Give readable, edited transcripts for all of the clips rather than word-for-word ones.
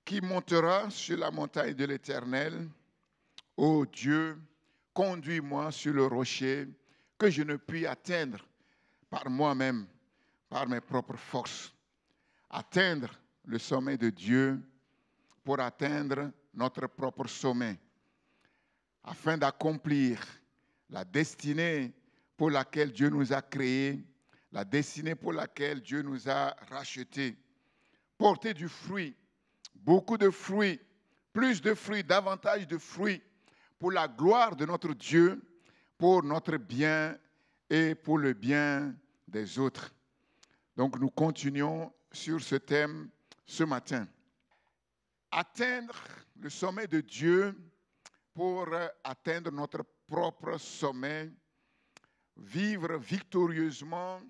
Qui montera sur la montagne de l'Éternel? Ô Dieu, conduis-moi sur le rocher que je ne puis atteindre par moi-même, par mes propres forces. Atteindre le sommet de Dieu pour atteindre notre propre sommet, afin d'accomplir la destinée pour laquelle Dieu nous a créés, la destinée pour laquelle Dieu nous a rachetés. Porter du fruit, beaucoup de fruits, plus de fruits, davantage de fruits, pour la gloire de notre Dieu, pour notre bien et pour le bien des autres. Donc nous continuons sur ce thème ce matin. Atteindre le sommet de Dieu pour atteindre notre propre sommet, vivre victorieusement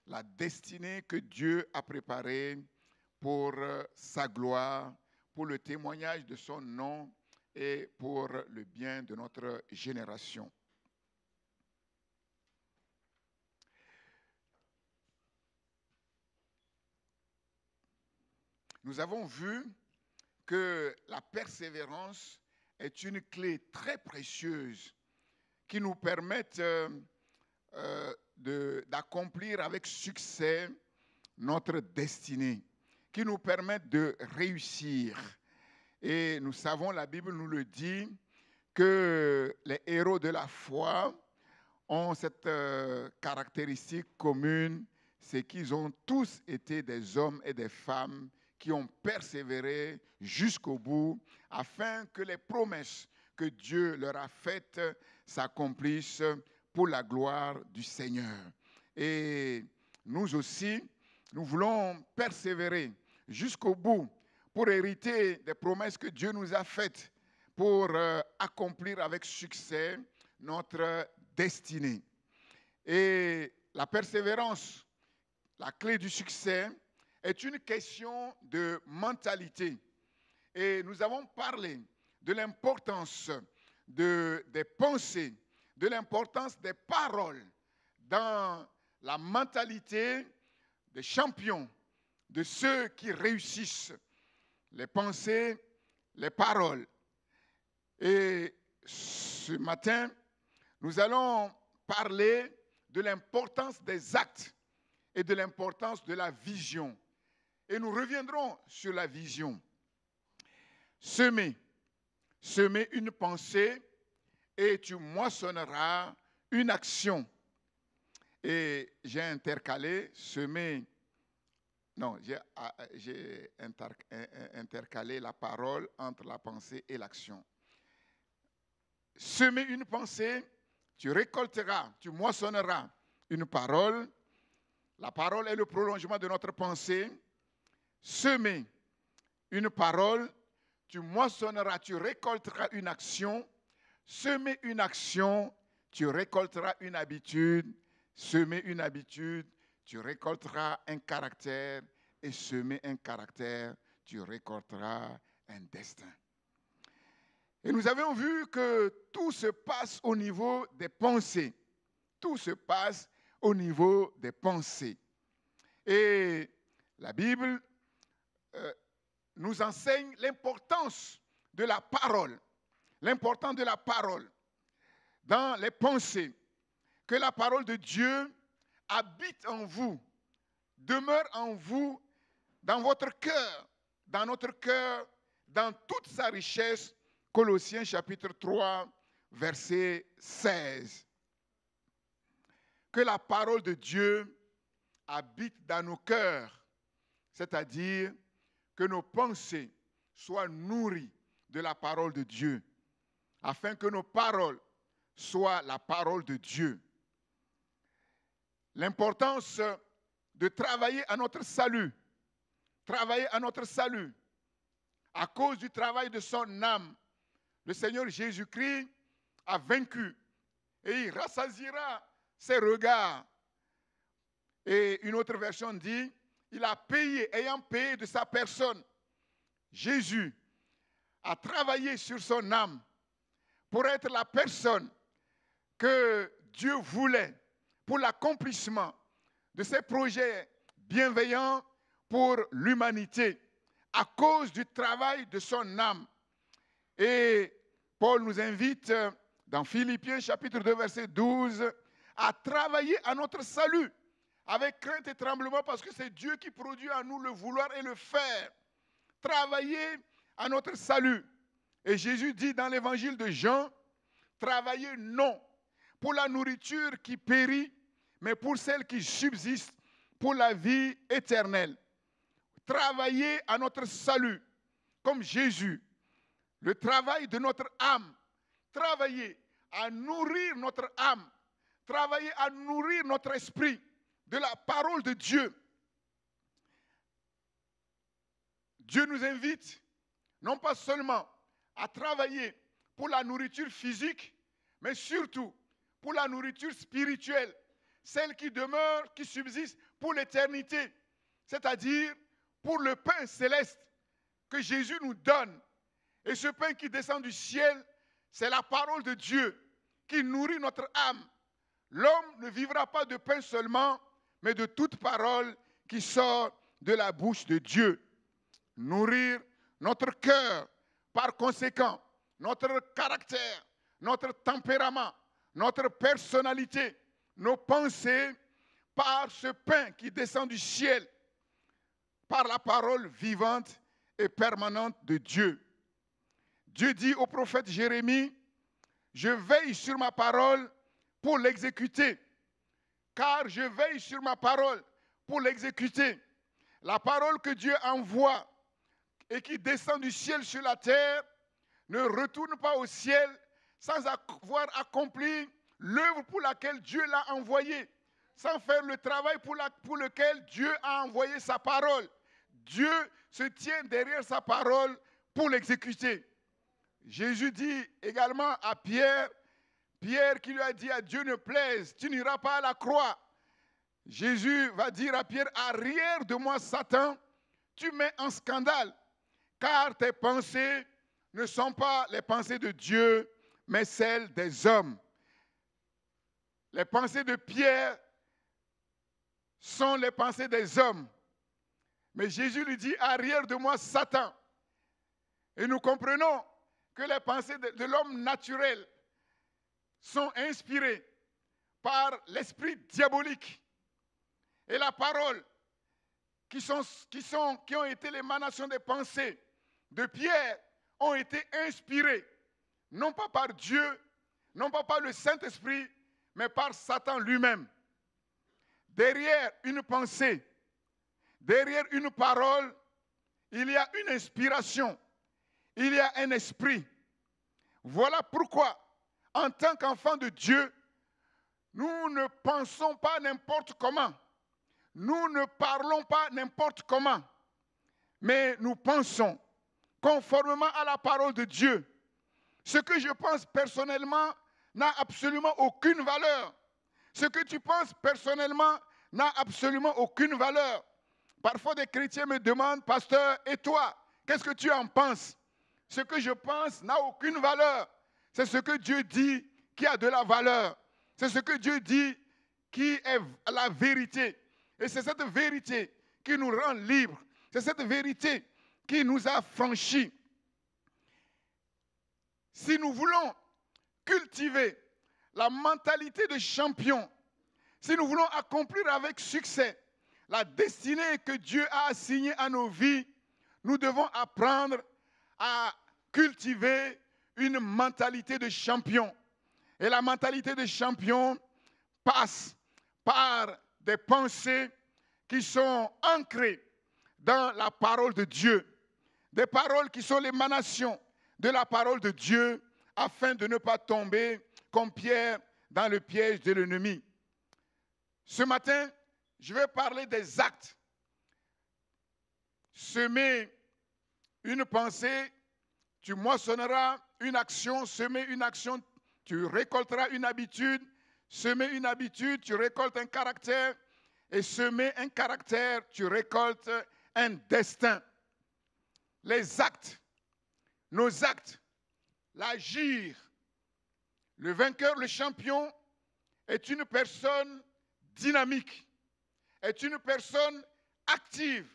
la destinée que Dieu a préparée pour sa gloire, pour le témoignage de son nom et pour le bien de notre génération. Nous avons vu que la persévérance est une clé très précieuse qui nous permet d'accomplir avec succès notre destinée, qui nous permet de réussir. Et nous savons, la Bible nous le dit, que les héros de la foi ont cette caractéristique commune, c'est qu'ils ont tous été des hommes et des femmes qui ont persévéré jusqu'au bout afin que les promesses que Dieu leur a faites s'accomplissent pour la gloire du Seigneur. Et nous aussi, nous voulons persévérer jusqu'au bout pour hériter des promesses que Dieu nous a faites, pour accomplir avec succès notre destinée. Et la persévérance, la clé du succès, est une question de mentalité. Et nous avons parlé de l'importance des pensées, de l'importance des paroles dans la mentalité des champions, de ceux qui réussissent. Les pensées, les paroles. Et ce matin, nous allons parler de l'importance des actes et de l'importance de la vision. Et nous reviendrons sur la vision. Semer une pensée et tu moissonneras une action. Et j'ai intercalé j'ai intercalé la parole entre la pensée et l'action. Semer une pensée, tu récolteras, tu moissonneras une parole. La parole est le prolongement de notre pensée. Semer une parole, tu moissonneras, tu récolteras une action. Semer une action, tu récolteras une habitude. Semer une habitude, tu récolteras un caractère. Et semer un caractère, tu récolteras un destin. Et nous avons vu que tout se passe au niveau des pensées. Tout se passe au niveau des pensées. Et la Bible nous enseigne l'importance de la parole. L'importance de la parole dans les pensées. Que la parole de Dieu habite en vous, demeure en vous, dans votre cœur, dans notre cœur, dans toute sa richesse. Colossiens chapitre 3, verset 16. Que la parole de Dieu habite dans nos cœurs, c'est-à-dire que nos pensées soient nourries de la parole de Dieu, afin que nos paroles soient la parole de Dieu. L'importance de travailler à notre salut, à cause du travail de son âme. Le Seigneur Jésus-Christ a vaincu et il rassasiera ses regards. Et une autre version dit, il a payé, ayant payé de sa personne. Jésus a travaillé sur son âme pour être la personne que Dieu voulait pour l'accomplissement de ses projets bienveillants pour l'humanité, à cause du travail de son âme. Et Paul nous invite dans Philippiens chapitre 2 verset 12 à travailler à notre salut avec crainte et tremblement parce que c'est Dieu qui produit en nous le vouloir et le faire. Travailler à notre salut. Et Jésus dit dans l'évangile de Jean, travaillez non pour la nourriture qui périt, mais pour celle qui subsiste, pour la vie éternelle. Travailler à notre salut, comme Jésus. Le travail de notre âme. Travailler à nourrir notre âme. Travailler à nourrir notre esprit de la parole de Dieu. Dieu nous invite, non pas seulement à travailler pour la nourriture physique, mais surtout pour la nourriture spirituelle, celle qui demeure, qui subsiste pour l'éternité, c'est-à-dire pour le pain céleste que Jésus nous donne. Et ce pain qui descend du ciel, c'est la parole de Dieu qui nourrit notre âme. L'homme ne vivra pas de pain seulement, mais de toute parole qui sort de la bouche de Dieu. Nourrir notre cœur, par conséquent, notre caractère, notre tempérament, notre personnalité, nos pensées, par ce pain qui descend du ciel, par la parole vivante et permanente de Dieu. Dieu dit au prophète Jérémie, « Je veille sur ma parole pour l'exécuter, car je veille sur ma parole pour l'exécuter. » La parole que Dieu envoie et qui descend du ciel sur la terre ne retourne pas au ciel sans avoir accompli l'œuvre pour laquelle Dieu l'a envoyé, sans faire le travail pour lequel Dieu a envoyé sa parole. Dieu se tient derrière sa parole pour l'exécuter. Jésus dit également à Pierre, Pierre qui lui a dit à Dieu ne plaise, tu n'iras pas à la croix. Jésus va dire à Pierre, arrière de moi Satan, tu mets en scandale, car tes pensées ne sont pas les pensées de Dieu, mais celles des hommes. Les pensées de Pierre sont les pensées des hommes. Mais Jésus lui dit, arrière de moi Satan. Et nous comprenons que les pensées de l'homme naturel sont inspirées par l'esprit diabolique. Et la parole qui ont été l'émanation des pensées de Pierre ont été inspirées, non pas par Dieu, non pas par le Saint-Esprit, mais par Satan lui-même. Derrière une pensée, derrière une parole, il y a une inspiration, il y a un esprit. Voilà pourquoi, en tant qu'enfants de Dieu, nous ne pensons pas n'importe comment. Nous ne parlons pas n'importe comment. Mais nous pensons conformément à la parole de Dieu. Ce que je pense personnellement n'a absolument aucune valeur. Ce que tu penses personnellement n'a absolument aucune valeur. Parfois, des chrétiens me demandent, pasteur, et toi, qu'est-ce que tu en penses? Ce que je pense n'a aucune valeur. C'est ce que Dieu dit qui a de la valeur. C'est ce que Dieu dit qui est la vérité. Et c'est cette vérité qui nous rend libres. C'est cette vérité qui nous a franchis. Si nous voulons cultiver la mentalité de champion, si nous voulons accomplir avec succès la destinée que Dieu a assignée à nos vies, nous devons apprendre à cultiver une mentalité de champion. Et la mentalité de champion passe par des pensées qui sont ancrées dans la parole de Dieu. Des paroles qui sont l'émanation de la parole de Dieu afin de ne pas tomber comme Pierre dans le piège de l'ennemi. Ce matin, je vais parler des actes. Semer une pensée, tu moissonneras une action. Semer une action, tu récolteras une habitude. Semer une habitude, tu récoltes un caractère. Et semer un caractère, tu récoltes un destin. Les actes, nos actes, l'agir. Le vainqueur, le champion, est une personne dynamique, est une personne active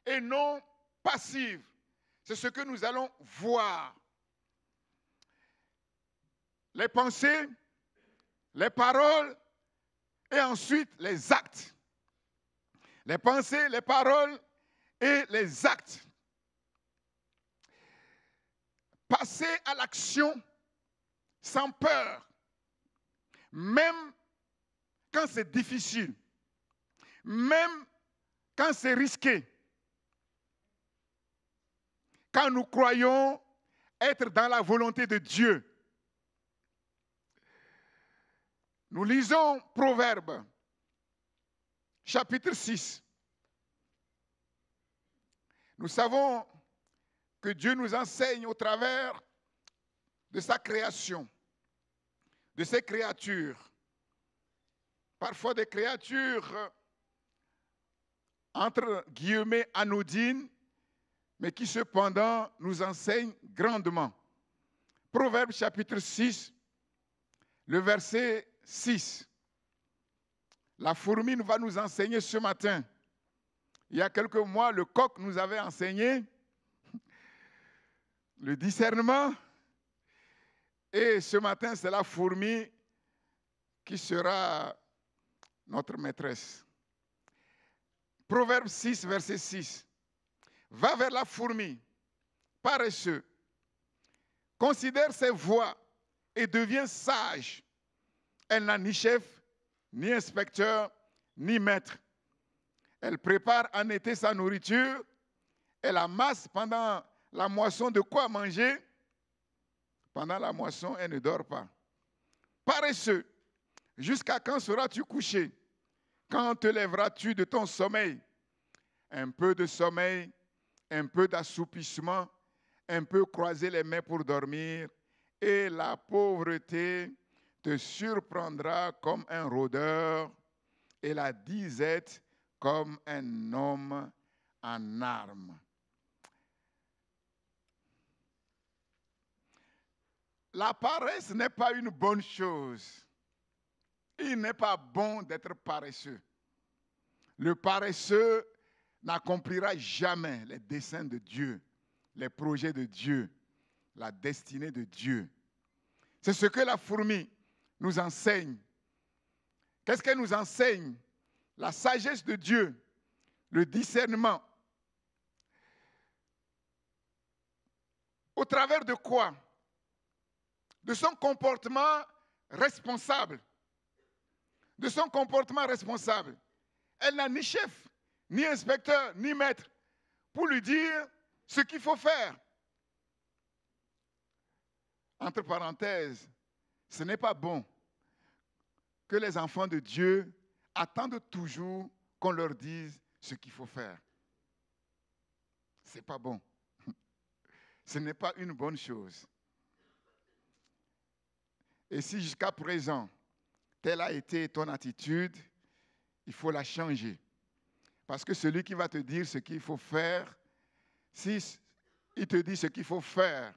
et non passive. C'est ce que nous allons voir. Les pensées, les paroles et ensuite les actes. Les pensées, les paroles et les actes. Passer à l'action sans peur, même quand c'est difficile, même quand c'est risqué, quand nous croyons être dans la volonté de Dieu. Nous lisons Proverbes, chapitre 6. Nous savons que Dieu nous enseigne au travers de sa création, de ses créatures. Parfois des créatures, entre guillemets, anodines, mais qui cependant nous enseignent grandement. Proverbes chapitre 6, le verset 6. La fourmi va nous enseigner ce matin. Il y a quelques mois, le coq nous avait enseigné le discernement. Et ce matin, c'est la fourmi qui sera notre maîtresse. Proverbe 6, verset 6. Va vers la fourmi, paresseux. Considère ses voies et deviens sage. Elle n'a ni chef, ni inspecteur, ni maître. Elle prépare en été sa nourriture. Elle amasse pendant la moisson de quoi manger. Pendant la moisson, elle ne dort pas. Paresseux, jusqu'à quand seras-tu couché? Quand te lèveras-tu de ton sommeil? Un peu de sommeil, un peu d'assoupissement, un peu croiser les mains pour dormir, et la pauvreté te surprendra comme un rôdeur, et la disette comme un homme en armes. La paresse n'est pas une bonne chose. Il n'est pas bon d'être paresseux. Le paresseux n'accomplira jamais les desseins de Dieu, les projets de Dieu, la destinée de Dieu. C'est ce que la fourmi nous enseigne. Qu'est-ce qu'elle nous enseigne? La sagesse de Dieu, le discernement. Au travers de quoi? De son comportement responsable. De son comportement responsable. Elle n'a ni chef, ni inspecteur, ni maître pour lui dire ce qu'il faut faire. Entre parenthèses, ce n'est pas bon que les enfants de Dieu attendent toujours qu'on leur dise ce qu'il faut faire. Ce n'est pas bon. Ce n'est pas une bonne chose. Et si jusqu'à présent, telle a été ton attitude, il faut la changer. Parce que celui qui va te dire ce qu'il faut faire, si il te dit ce qu'il faut faire,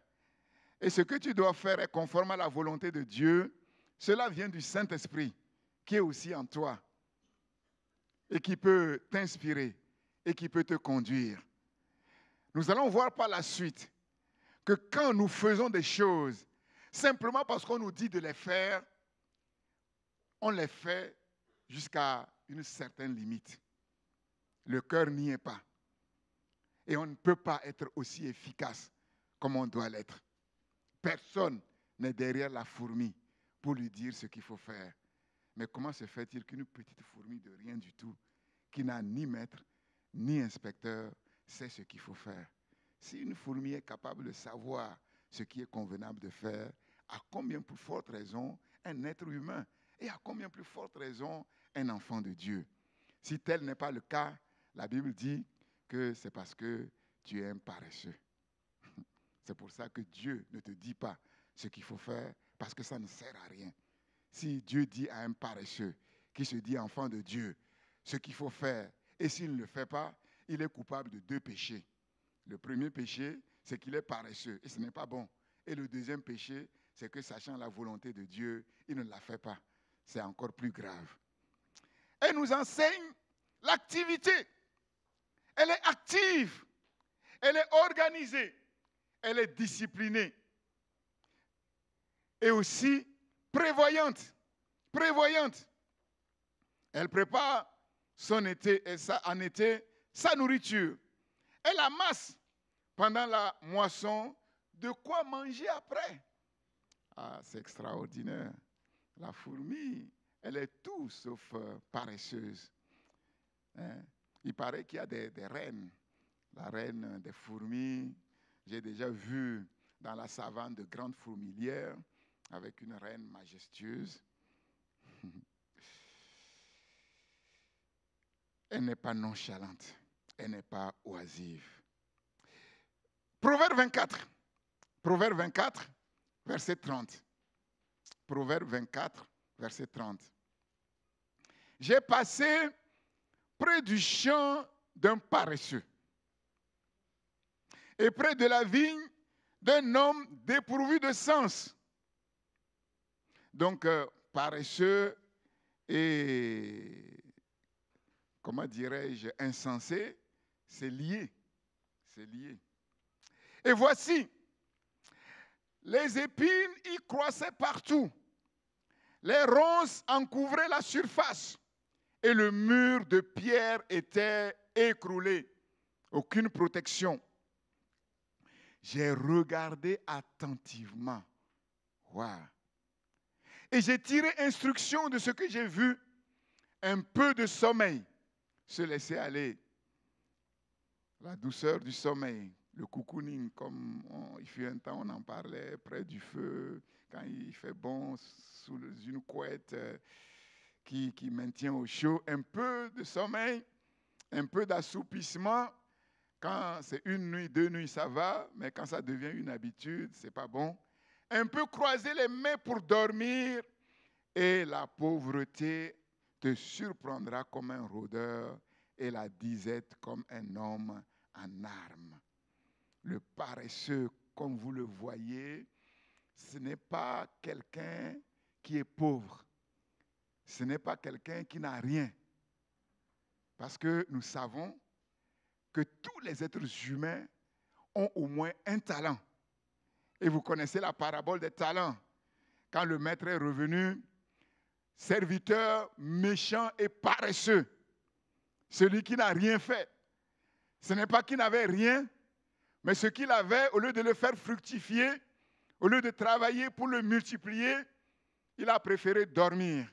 et ce que tu dois faire est conforme à la volonté de Dieu, cela vient du Saint-Esprit, qui est aussi en toi, et qui peut t'inspirer, et qui peut te conduire. Nous allons voir par la suite que quand nous faisons des choses, simplement parce qu'on nous dit de les faire, on les fait jusqu'à une certaine limite. Le cœur n'y est pas. Et on ne peut pas être aussi efficace comme on doit l'être. Personne n'est derrière la fourmi pour lui dire ce qu'il faut faire. Mais comment se fait-il qu'une petite fourmi de rien du tout, qui n'a ni maître, ni inspecteur, sait ce qu'il faut faire? Si une fourmi est capable de savoir ce qui est convenable de faire, à combien plus forte raison un être humain et à combien plus forte raison un enfant de Dieu? Si tel n'est pas le cas, la Bible dit que c'est parce que tu es un paresseux. C'est pour ça que Dieu ne te dit pas ce qu'il faut faire, parce que ça ne sert à rien. Si Dieu dit à un paresseux qui se dit enfant de Dieu ce qu'il faut faire, et s'il ne le fait pas, il est coupable de 2 péchés. Le premier péché, c'est qu'il est paresseux, et ce n'est pas bon. Et le deuxième péché, c'est que sachant la volonté de Dieu, il ne la fait pas. C'est encore plus grave. Elle nous enseigne l'activité. Elle est active. Elle est organisée, elle est disciplinée et aussi prévoyante. Prévoyante. Elle prépare en été sa nourriture. Elle amasse pendant la moisson de quoi manger après. Ah, c'est extraordinaire. La fourmi, elle est tout sauf paresseuse. Hein? Il paraît qu'il y a des reines. La reine des fourmis, j'ai déjà vu dans la savane de grandes fourmilières avec une reine majestueuse. Elle n'est pas nonchalante, elle n'est pas oisive. Proverbe 24, verset 30. Proverbe 24, verset 30. J'ai passé près du champ d'un paresseux et près de la vigne d'un homme dépourvu de sens. Donc, paresseux et, comment dirais-je, insensé, c'est lié. C'est lié. Et voici, les épines y croissaient partout. Les ronces en couvraient la surface. Et le mur de pierre était écroulé. Aucune protection. J'ai regardé attentivement. Wow. Et j'ai tiré instruction de ce que j'ai vu. Un peu de sommeil. Se laisser aller. La douceur du sommeil. Le cocooning, comme il fut un temps, on en parlait près du feu, quand il fait bon, sous une couette qui maintient au chaud. Un peu de sommeil, un peu d'assoupissement. Quand c'est une nuit, 2 nuits, ça va, mais quand ça devient une habitude, c'est pas bon. Un peu croiser les mains pour dormir, et la pauvreté te surprendra comme un rôdeur, et la disette comme un homme en armes. Le paresseux, comme vous le voyez, ce n'est pas quelqu'un qui est pauvre. Ce n'est pas quelqu'un qui n'a rien. Parce que nous savons que tous les êtres humains ont au moins un talent. Et vous connaissez la parabole des talents. Quand le maître est revenu, serviteur méchant et paresseux, celui qui n'a rien fait. Ce n'est pas qu'il n'avait rien, mais ce qu'il avait, au lieu de le faire fructifier, au lieu de travailler pour le multiplier, il a préféré dormir.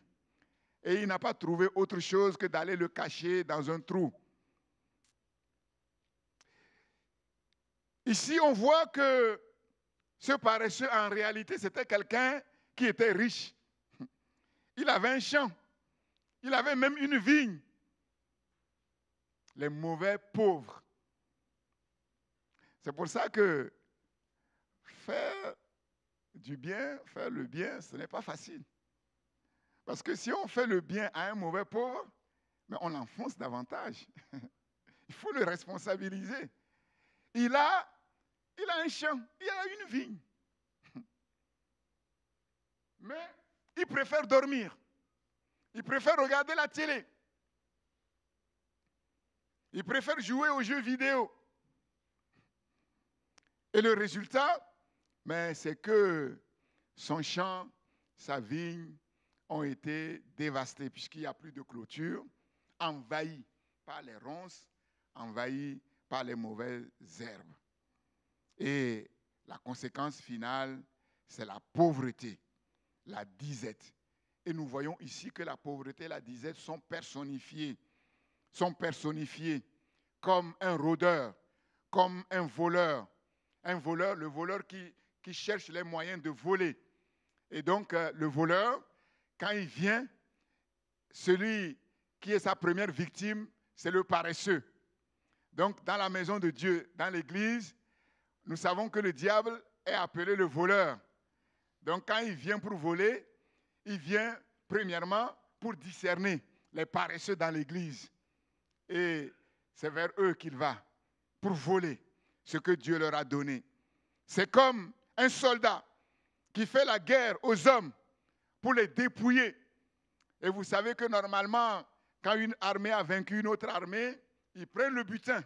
Et il n'a pas trouvé autre chose que d'aller le cacher dans un trou. Ici, on voit que ce paresseux, en réalité, c'était quelqu'un qui était riche. Il avait un champ. Il avait même une vigne. Les mauvais pauvres. C'est pour ça que faire du bien, faire le bien, ce n'est pas facile. Parce que si on fait le bien à un mauvais pauvre, mais on l'enfonce davantage. Il faut le responsabiliser. Il a un champ, il a une vigne. Mais il préfère dormir. Il préfère regarder la télé. Il préfère jouer aux jeux vidéo. Et le résultat, c'est que son champ, sa vigne ont été dévastés puisqu'il n'y a plus de clôture, envahis par les ronces, envahis par les mauvaises herbes. Et la conséquence finale, c'est la pauvreté, la disette. Et nous voyons ici que la pauvreté et la disette sont personnifiées comme un rôdeur, comme un voleur. Un voleur, le voleur qui cherche les moyens de voler. Et donc, le voleur, quand il vient, celui qui est sa première victime, c'est le paresseux. Donc, dans la maison de Dieu, dans l'église, nous savons que le diable est appelé le voleur. Donc, quand il vient pour voler, il vient premièrement pour discerner les paresseux dans l'église. Et c'est vers eux qu'il va pour voler ce que Dieu leur a donné. C'est comme un soldat qui fait la guerre aux hommes pour les dépouiller. Et vous savez que normalement, quand une armée a vaincu une autre armée, ils prennent le butin,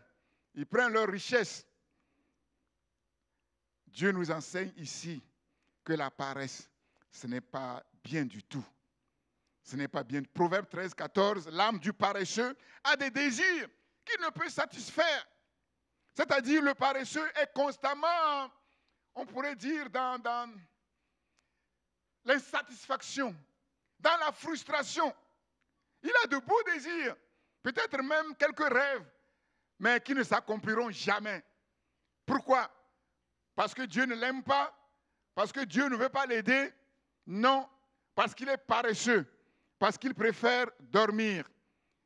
ils prennent leur richesse. Dieu nous enseigne ici que la paresse, ce n'est pas bien du tout. Ce n'est pas bien. Proverbe 13, 14, l'âme du paresseux a des désirs qu'il ne peut satisfaire. C'est-à-dire, le paresseux est constamment, on pourrait dire, dans l'insatisfaction, dans la frustration. Il a de beaux désirs, peut-être même quelques rêves, mais qui ne s'accompliront jamais. Pourquoi? Parce que Dieu ne l'aime pas? Parce que Dieu ne veut pas l'aider? Non, parce qu'il est paresseux, parce qu'il préfère dormir.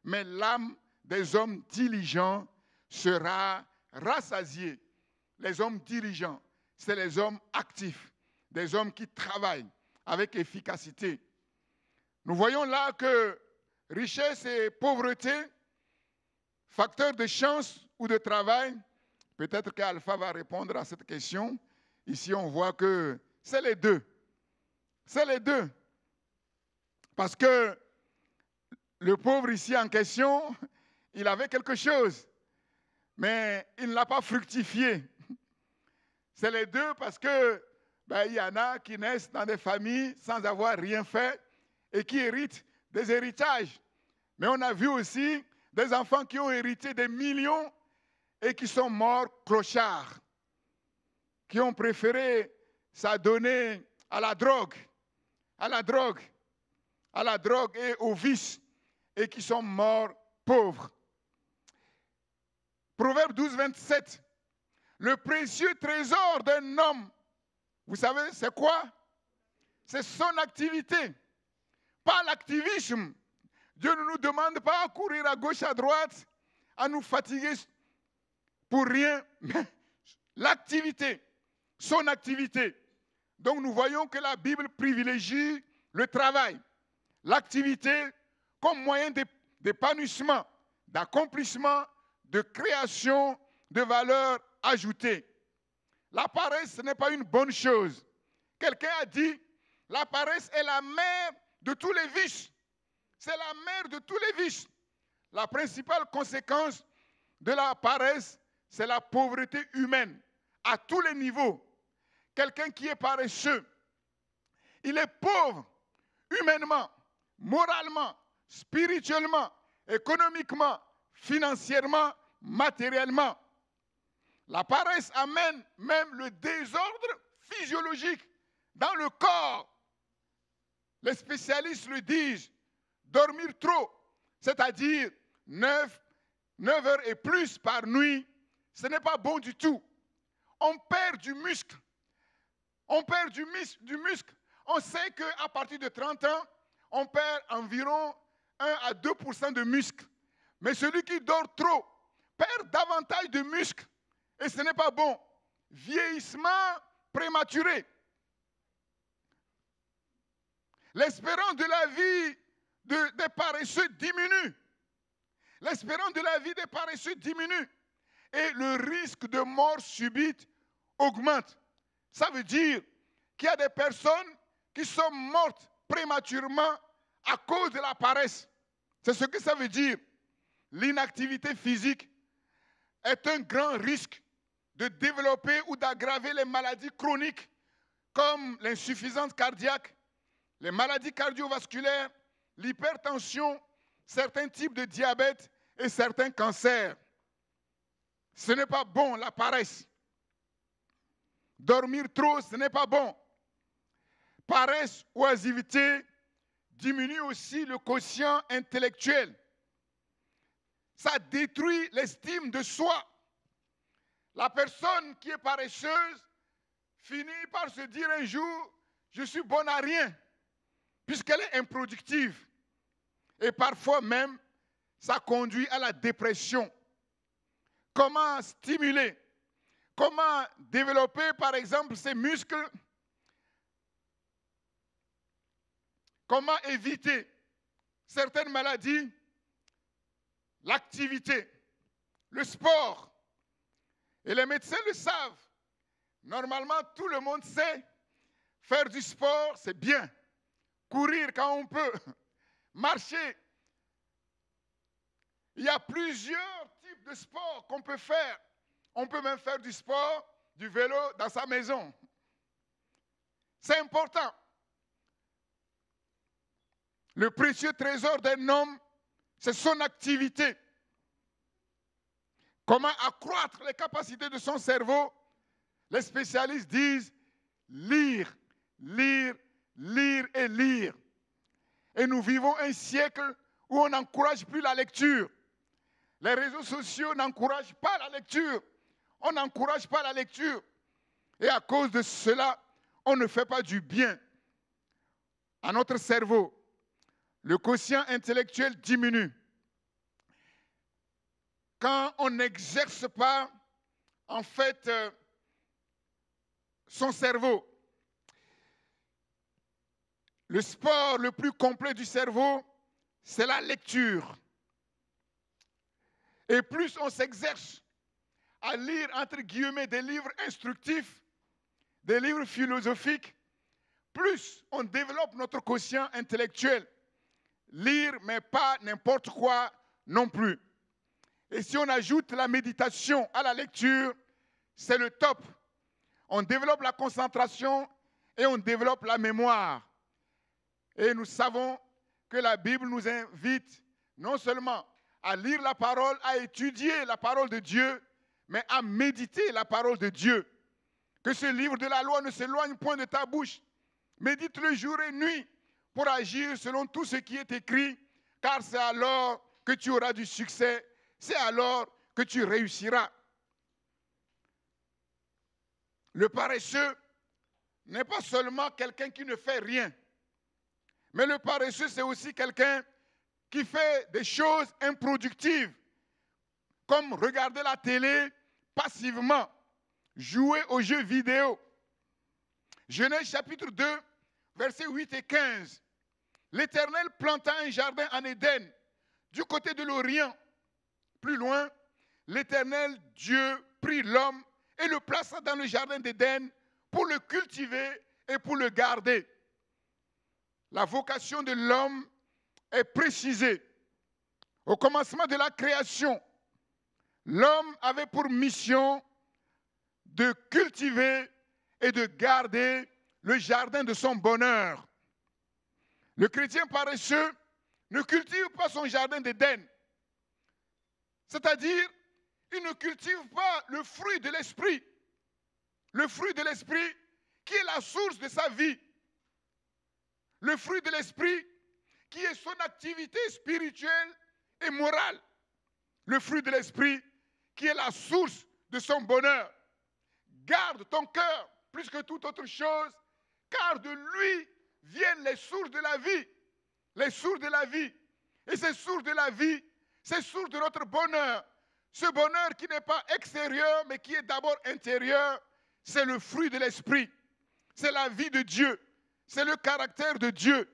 Mais l'âme des hommes diligents sera rassasiée. Les hommes diligents, c'est les hommes actifs, des hommes qui travaillent avec efficacité. Nous voyons là que richesse et pauvreté, facteurs de chance ou de travail, peut-être qu'Alpha va répondre à cette question. Ici, on voit que c'est les deux. C'est les deux. Parce que le pauvre ici en question, il avait quelque chose, mais il ne l'a pas fructifié. C'est les deux parce que il y en a qui naissent dans des familles sans avoir rien fait et qui héritent des héritages. Mais on a vu aussi des enfants qui ont hérité des millions et qui sont morts clochards, qui ont préféré s'adonner à la drogue et au vice, et qui sont morts pauvres. Proverbe 12, 27. Le précieux trésor d'un homme, vous savez, c'est quoi? C'est son activité, pas l'activisme. Dieu ne nous demande pas de courir à gauche, à droite, à nous fatiguer pour rien, mais l'activité, son activité. Donc nous voyons que la Bible privilégie le travail, l'activité comme moyen d'épanouissement, d'accomplissement, de création de valeur ajoutée. La paresse, ce n'est pas une bonne chose. Quelqu'un a dit, la paresse est la mère de tous les vices. C'est la mère de tous les vices. La principale conséquence de la paresse, c'est la pauvreté humaine, à tous les niveaux. Quelqu'un qui est paresseux, il est pauvre humainement, moralement, spirituellement, économiquement, financièrement, matériellement. La paresse amène même le désordre physiologique dans le corps. Les spécialistes le disent, dormir trop, c'est-à-dire 9 heures et plus par nuit, ce n'est pas bon du tout. On perd du muscle. On perd du muscle. On sait qu'à partir de 30 ans, on perd environ 1 à 2% de muscle. Mais celui qui dort trop perd davantage de muscles. Et ce n'est pas bon. Vieillissement prématuré. L'espérance de la vie des paresseux diminue. L'espérance de la vie des paresseux diminue. Et le risque de mort subite augmente. Ça veut dire qu'il y a des personnes qui sont mortes prématurément à cause de la paresse. C'est ce que ça veut dire. L'inactivité physique est un grand risque de développer ou d'aggraver les maladies chroniques comme l'insuffisance cardiaque, les maladies cardiovasculaires, l'hypertension, certains types de diabète et certains cancers. Ce n'est pas bon, la paresse. Dormir trop, ce n'est pas bon. Paresse, oisiveté diminue aussi le quotient intellectuel. Ça détruit l'estime de soi. La personne qui est paresseuse finit par se dire un jour, je suis bonne à rien, puisqu'elle est improductive. Et parfois même, ça conduit à la dépression. Comment stimuler? Comment développer, par exemple, ses muscles? Comment éviter certaines maladies? L'activité, le sport. Et les médecins le savent. Normalement, tout le monde sait, faire du sport, c'est bien. Courir quand on peut, marcher. Il y a plusieurs types de sport qu'on peut faire. On peut même faire du sport du vélo dans sa maison. C'est important. Le précieux trésor d'un homme, c'est son activité. Comment accroître les capacités de son cerveau? Les spécialistes disent lire, lire, lire et lire. Et nous vivons un siècle où on n'encourage plus la lecture. Les réseaux sociaux n'encouragent pas la lecture. On n'encourage pas la lecture. Et à cause de cela, on ne fait pas du bien à notre cerveau. Le quotient intellectuel diminue. Quand on n'exerce pas, en fait, son cerveau. Le sport le plus complet du cerveau, c'est la lecture. Et plus on s'exerce à lire, entre guillemets, des livres instructifs, des livres philosophiques, plus on développe notre quotient intellectuel. Lire, mais pas n'importe quoi non plus. Et si on ajoute la méditation à la lecture, c'est le top. On développe la concentration et on développe la mémoire. Et nous savons que la Bible nous invite non seulement à lire la parole, à étudier la parole de Dieu, mais à méditer la parole de Dieu. Que ce livre de la loi ne s'éloigne point de ta bouche. Médite-le jour et nuit pour agir selon tout ce qui est écrit, car c'est alors que tu auras du succès, c'est alors que tu réussiras. Le paresseux n'est pas seulement quelqu'un qui ne fait rien, mais le paresseux, c'est aussi quelqu'un qui fait des choses improductives, comme regarder la télé passivement, jouer aux jeux vidéo. Genèse chapitre 2, versets 8 et 15. L'Éternel planta un jardin en Éden, du côté de l'Orient. Plus loin, l'Éternel Dieu prit l'homme et le plaça dans le jardin d'Éden pour le cultiver et pour le garder. La vocation de l'homme est précisée. Au commencement de la création, l'homme avait pour mission de cultiver et de garder le jardin de son bonheur. Le chrétien paresseux ne cultive pas son jardin d'Éden. C'est-à-dire, il ne cultive pas le fruit de l'esprit. Le fruit de l'esprit qui est la source de sa vie. Le fruit de l'esprit qui est son activité spirituelle et morale. Le fruit de l'esprit qui est la source de son bonheur. Garde ton cœur plus que toute autre chose, car de lui viennent les sources de la vie. Les sources de la vie. Et ces sources de la vie, ces sources de notre bonheur, ce bonheur qui n'est pas extérieur, mais qui est d'abord intérieur, c'est le fruit de l'esprit. C'est la vie de Dieu. C'est le caractère de Dieu.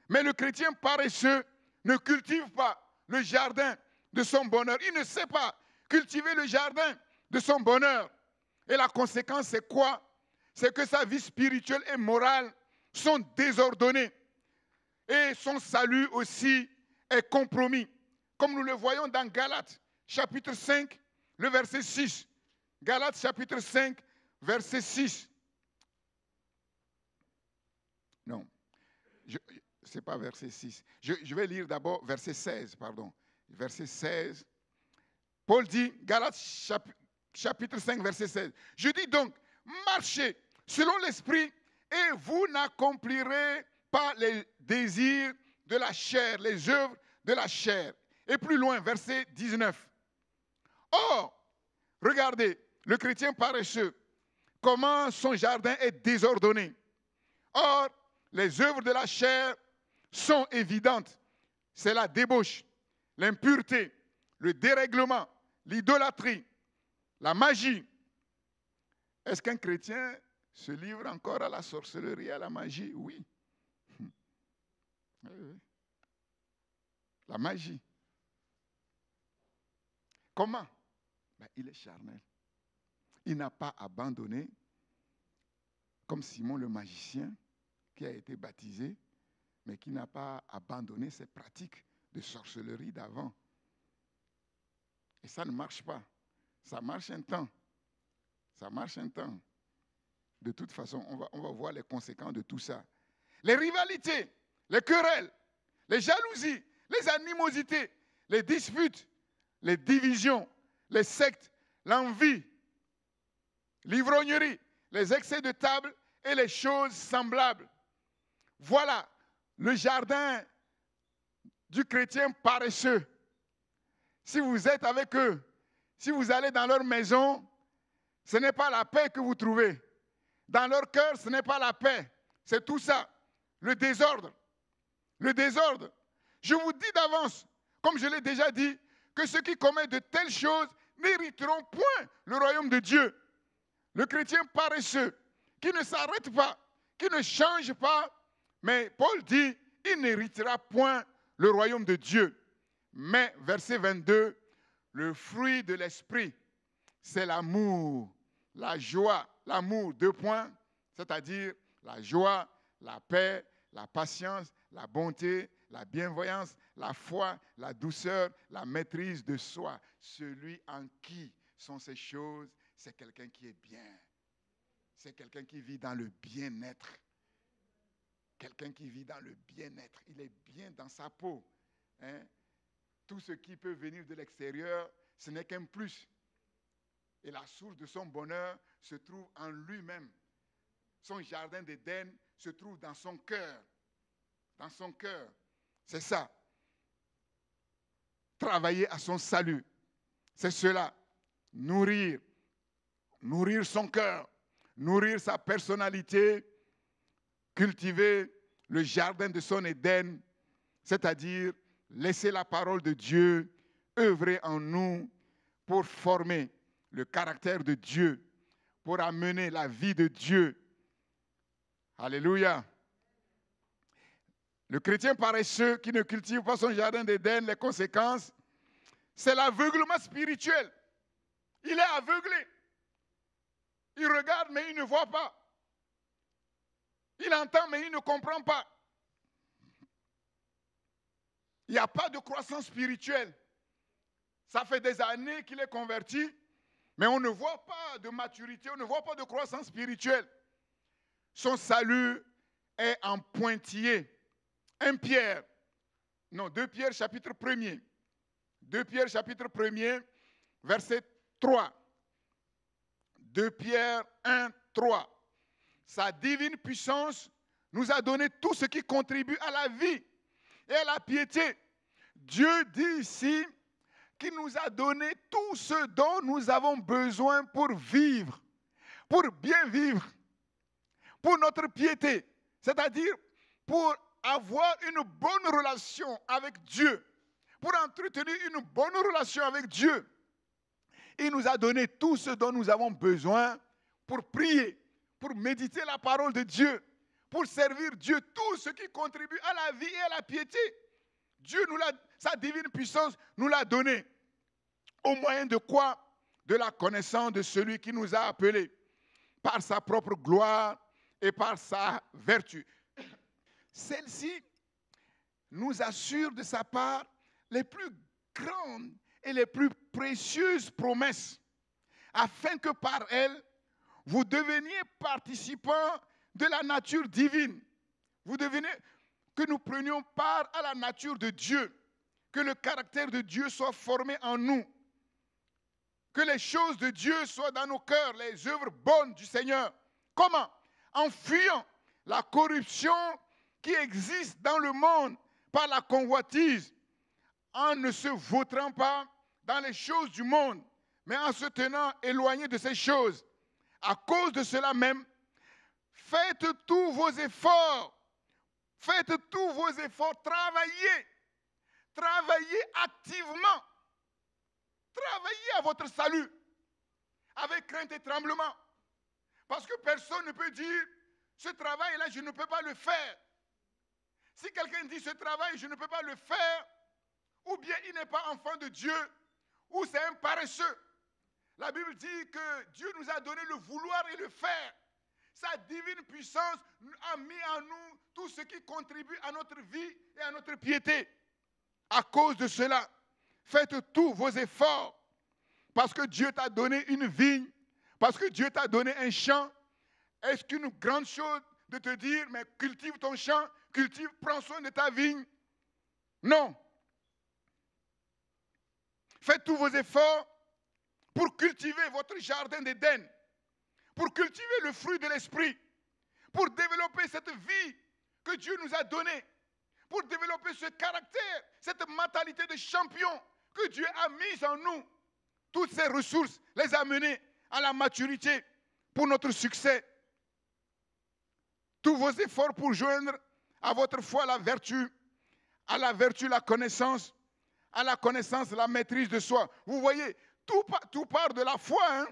Mais le chrétien paresseux ne cultive pas le jardin de son bonheur. Il ne sait pas cultiver le jardin de son bonheur. Et la conséquence, c'est quoi? C'est que sa vie spirituelle et morale sont désordonnées. Et son salut aussi est compromis. Comme nous le voyons dans Galates, chapitre 5, le verset 6. Galates, chapitre 5, verset 6. Non, ce n'est pas verset 6. Je vais lire d'abord verset 16, pardon. Verset 16. Paul dit, Galates, chapitre 5, verset 16. Je dis donc, marchez selon l'esprit et vous n'accomplirez pas les désirs de la chair, les œuvres de la chair. Et plus loin, verset 19. Or, regardez, le chrétien paresseux, comment son jardin est désordonné. Or, les œuvres de la chair sont évidentes. C'est la débauche, l'impureté, le dérèglement, l'idolâtrie, la magie. Est-ce qu'un chrétien se livre encore à la sorcellerie, à la magie? Oui. Oui. La magie. Comment? Il est charnel. Il n'a pas abandonné, comme Simon le magicien, qui a été baptisé, mais qui n'a pas abandonné ses pratiques de sorcellerie d'avant. Et ça ne marche pas. Ça marche un temps. Ça marche un temps. De toute façon, on va voir les conséquences de tout ça. Les rivalités, les querelles, les jalousies, les animosités, les disputes, les divisions, les sectes, l'envie, l'ivrognerie, les excès de table et les choses semblables. Voilà le jardin du chrétien paresseux. Si vous êtes avec eux, si vous allez dans leur maison, ce n'est pas la paix que vous trouvez. Dans leur cœur, ce n'est pas la paix. C'est tout ça. Le désordre. Le désordre. Je vous dis d'avance, comme je l'ai déjà dit, que ceux qui commettent de telles choses n'hériteront point le royaume de Dieu. Le chrétien paresseux, qui ne s'arrête pas, qui ne change pas, mais Paul dit, il n'héritera point le royaume de Dieu. Mais, verset 22, le fruit de l'esprit, c'est l'amour, la joie, l'amour, 2 points, c'est-à-dire la joie, la paix, la patience, la bonté, la bienveillance, la foi, la douceur, la maîtrise de soi. Celui en qui sont ces choses, c'est quelqu'un qui est bien. C'est quelqu'un qui vit dans le bien-être. Quelqu'un qui vit dans le bien-être. Il est bien dans sa peau. Hein? Tout ce qui peut venir de l'extérieur, ce n'est qu'un plus. Et la source de son bonheur se trouve en lui-même. Son jardin d'Éden se trouve dans son cœur. Dans son cœur. C'est ça. Travailler à son salut. C'est cela. Nourrir son cœur. Nourrir sa personnalité. Cultiver le jardin de son Éden. C'est-à-dire laisser la parole de Dieu œuvrer en nous pour former le caractère de Dieu, pour amener la vie de Dieu. Alléluia. Le chrétien paresseux qui ne cultive pas son jardin d'Éden, les conséquences, c'est l'aveuglement spirituel. Il est aveuglé. Il regarde mais il ne voit pas. Il entend mais il ne comprend pas. Il n'y a pas de croissance spirituelle. Ça fait des années qu'il est converti, mais on ne voit pas de maturité, on ne voit pas de croissance spirituelle. Son salut est en pointillé. 2 Pierre chapitre 1er. 2 Pierre chapitre 1er, verset 3. 2 Pierre 1, 3. Sa divine puissance nous a donné tout ce qui contribue à la vie et à la piété. Dieu dit ici qu'il nous a donné tout ce dont nous avons besoin pour vivre, pour bien vivre, pour notre piété, c'est-à-dire pour avoir une bonne relation avec Dieu, pour entretenir une bonne relation avec Dieu. Il nous a donné tout ce dont nous avons besoin pour prier, pour méditer la parole de Dieu, pour servir Dieu, tout ce qui contribue à la vie et à la piété. Dieu sa divine puissance nous l'a donné. Au moyen de quoi? De la connaissance de celui qui nous a appelés par sa propre gloire et par sa vertu. Celle-ci nous assure de sa part les plus grandes et les plus précieuses promesses, afin que par elles, vous deveniez participants de la nature divine. Que nous prenions part à la nature de Dieu, que le caractère de Dieu soit formé en nous, que les choses de Dieu soient dans nos cœurs, les œuvres bonnes du Seigneur. Comment? En fuyant la corruption qui existe dans le monde par la convoitise, en ne se vautrant pas dans les choses du monde, mais en se tenant éloigné de ces choses. À cause de cela même, faites tous vos efforts, travaillez activement, travaillez à votre salut, avec crainte et tremblement. Parce que personne ne peut dire, ce travail-là, je ne peux pas le faire. Si quelqu'un dit, ce travail, je ne peux pas le faire, ou bien il n'est pas enfant de Dieu, ou c'est un paresseux. La Bible dit que Dieu nous a donné le vouloir et le faire. Sa divine puissance a mis en nous tout ce qui contribue à notre vie et à notre piété. À cause de cela, faites tous vos efforts, parce que Dieu t'a donné une vigne Parce que Dieu t'a donné un champ. Est-ce qu'une grande chose de te dire, mais cultive ton champ, prends soin de ta vigne? Non. Faites tous vos efforts pour cultiver votre jardin d'Éden, pour cultiver le fruit de l'esprit, pour développer cette vie que Dieu nous a donnée, pour développer ce caractère, cette mentalité de champion que Dieu a mise en nous. Toutes ces ressources, les amener à la maturité pour notre succès. Tous vos efforts pour joindre à votre foi la vertu, à la vertu la connaissance, à la connaissance la maîtrise de soi. Vous voyez, tout part de la foi. Hein?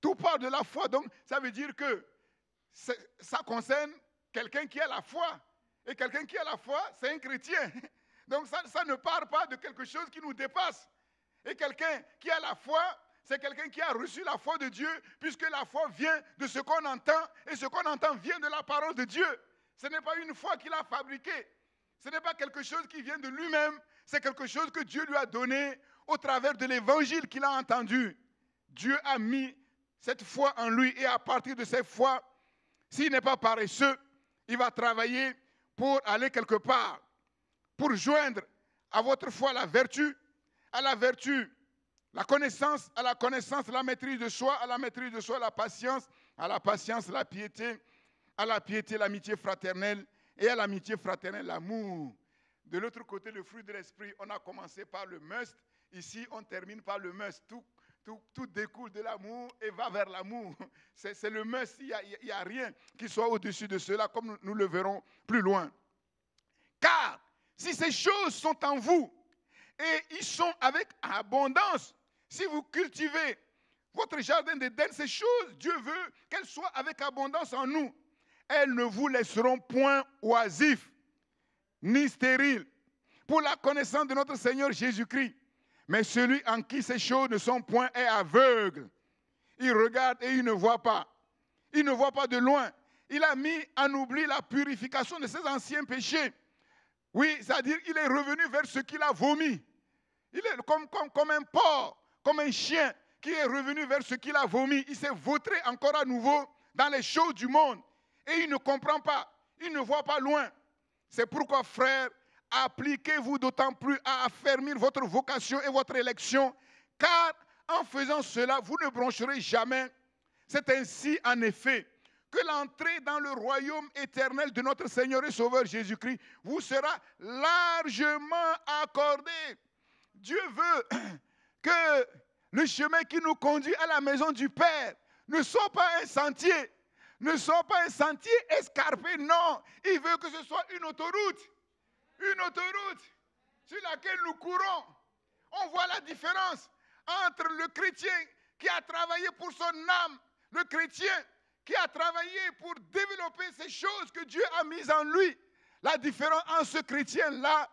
Tout part de la foi. Donc, ça veut dire que ça concerne quelqu'un qui a la foi. Et quelqu'un qui a la foi, c'est un chrétien. Donc, ça ne part pas de quelque chose qui nous dépasse. Et quelqu'un qui a la foi, c'est quelqu'un qui a reçu la foi de Dieu, puisque la foi vient de ce qu'on entend, et ce qu'on entend vient de la parole de Dieu. Ce n'est pas une foi qu'il a fabriquée. Ce n'est pas quelque chose qui vient de lui-même, c'est quelque chose que Dieu lui a donné au travers de l'évangile qu'il a entendu. Dieu a mis cette foi en lui, et à partir de cette foi, s'il n'est pas paresseux, il va travailler pour aller quelque part, pour joindre à votre foi la vertu, à la vertu la connaissance, à la connaissance la maîtrise de soi, à la maîtrise de soi la patience, à la patience la piété, à la piété l'amitié fraternelle, et à l'amitié fraternelle l'amour. De l'autre côté, le fruit de l'esprit, on a commencé par le must, ici on termine par le must. Tout découle de l'amour et va vers l'amour. C'est le must, il n'y a rien qui soit au-dessus de cela, comme nous le verrons plus loin. Car si ces choses sont en vous, et ils sont avec abondance, si vous cultivez votre jardin d'Éden, ces choses, Dieu veut qu'elles soient avec abondance en nous. Elles ne vous laisseront point oisifs, ni stériles, pour la connaissance de notre Seigneur Jésus-Christ. Mais celui en qui ces choses ne sont point est aveugle. Il regarde et il ne voit pas. Il ne voit pas de loin. Il a mis en oubli la purification de ses anciens péchés. Oui, c'est-à-dire qu'il est revenu vers ce qu'il a vomi. Il est comme un porc, comme un chien qui est revenu vers ce qu'il a vomi. Il s'est vautré encore à nouveau dans les choses du monde. Et il ne comprend pas, il ne voit pas loin. C'est pourquoi, frères, appliquez-vous d'autant plus à affermir votre vocation et votre élection, car en faisant cela, vous ne broncherez jamais. C'est ainsi, en effet, que l'entrée dans le royaume éternel de notre Seigneur et Sauveur Jésus-Christ vous sera largement accordée. Dieu veut que le chemin qui nous conduit à la maison du Père ne soit pas un sentier, ne soit pas un sentier escarpé, non. Il veut que ce soit une autoroute sur laquelle nous courons. On voit la différence entre le chrétien qui a travaillé pour son âme, le chrétien qui a travaillé pour développer ces choses que Dieu a mises en lui. La différence entre ce chrétien-là,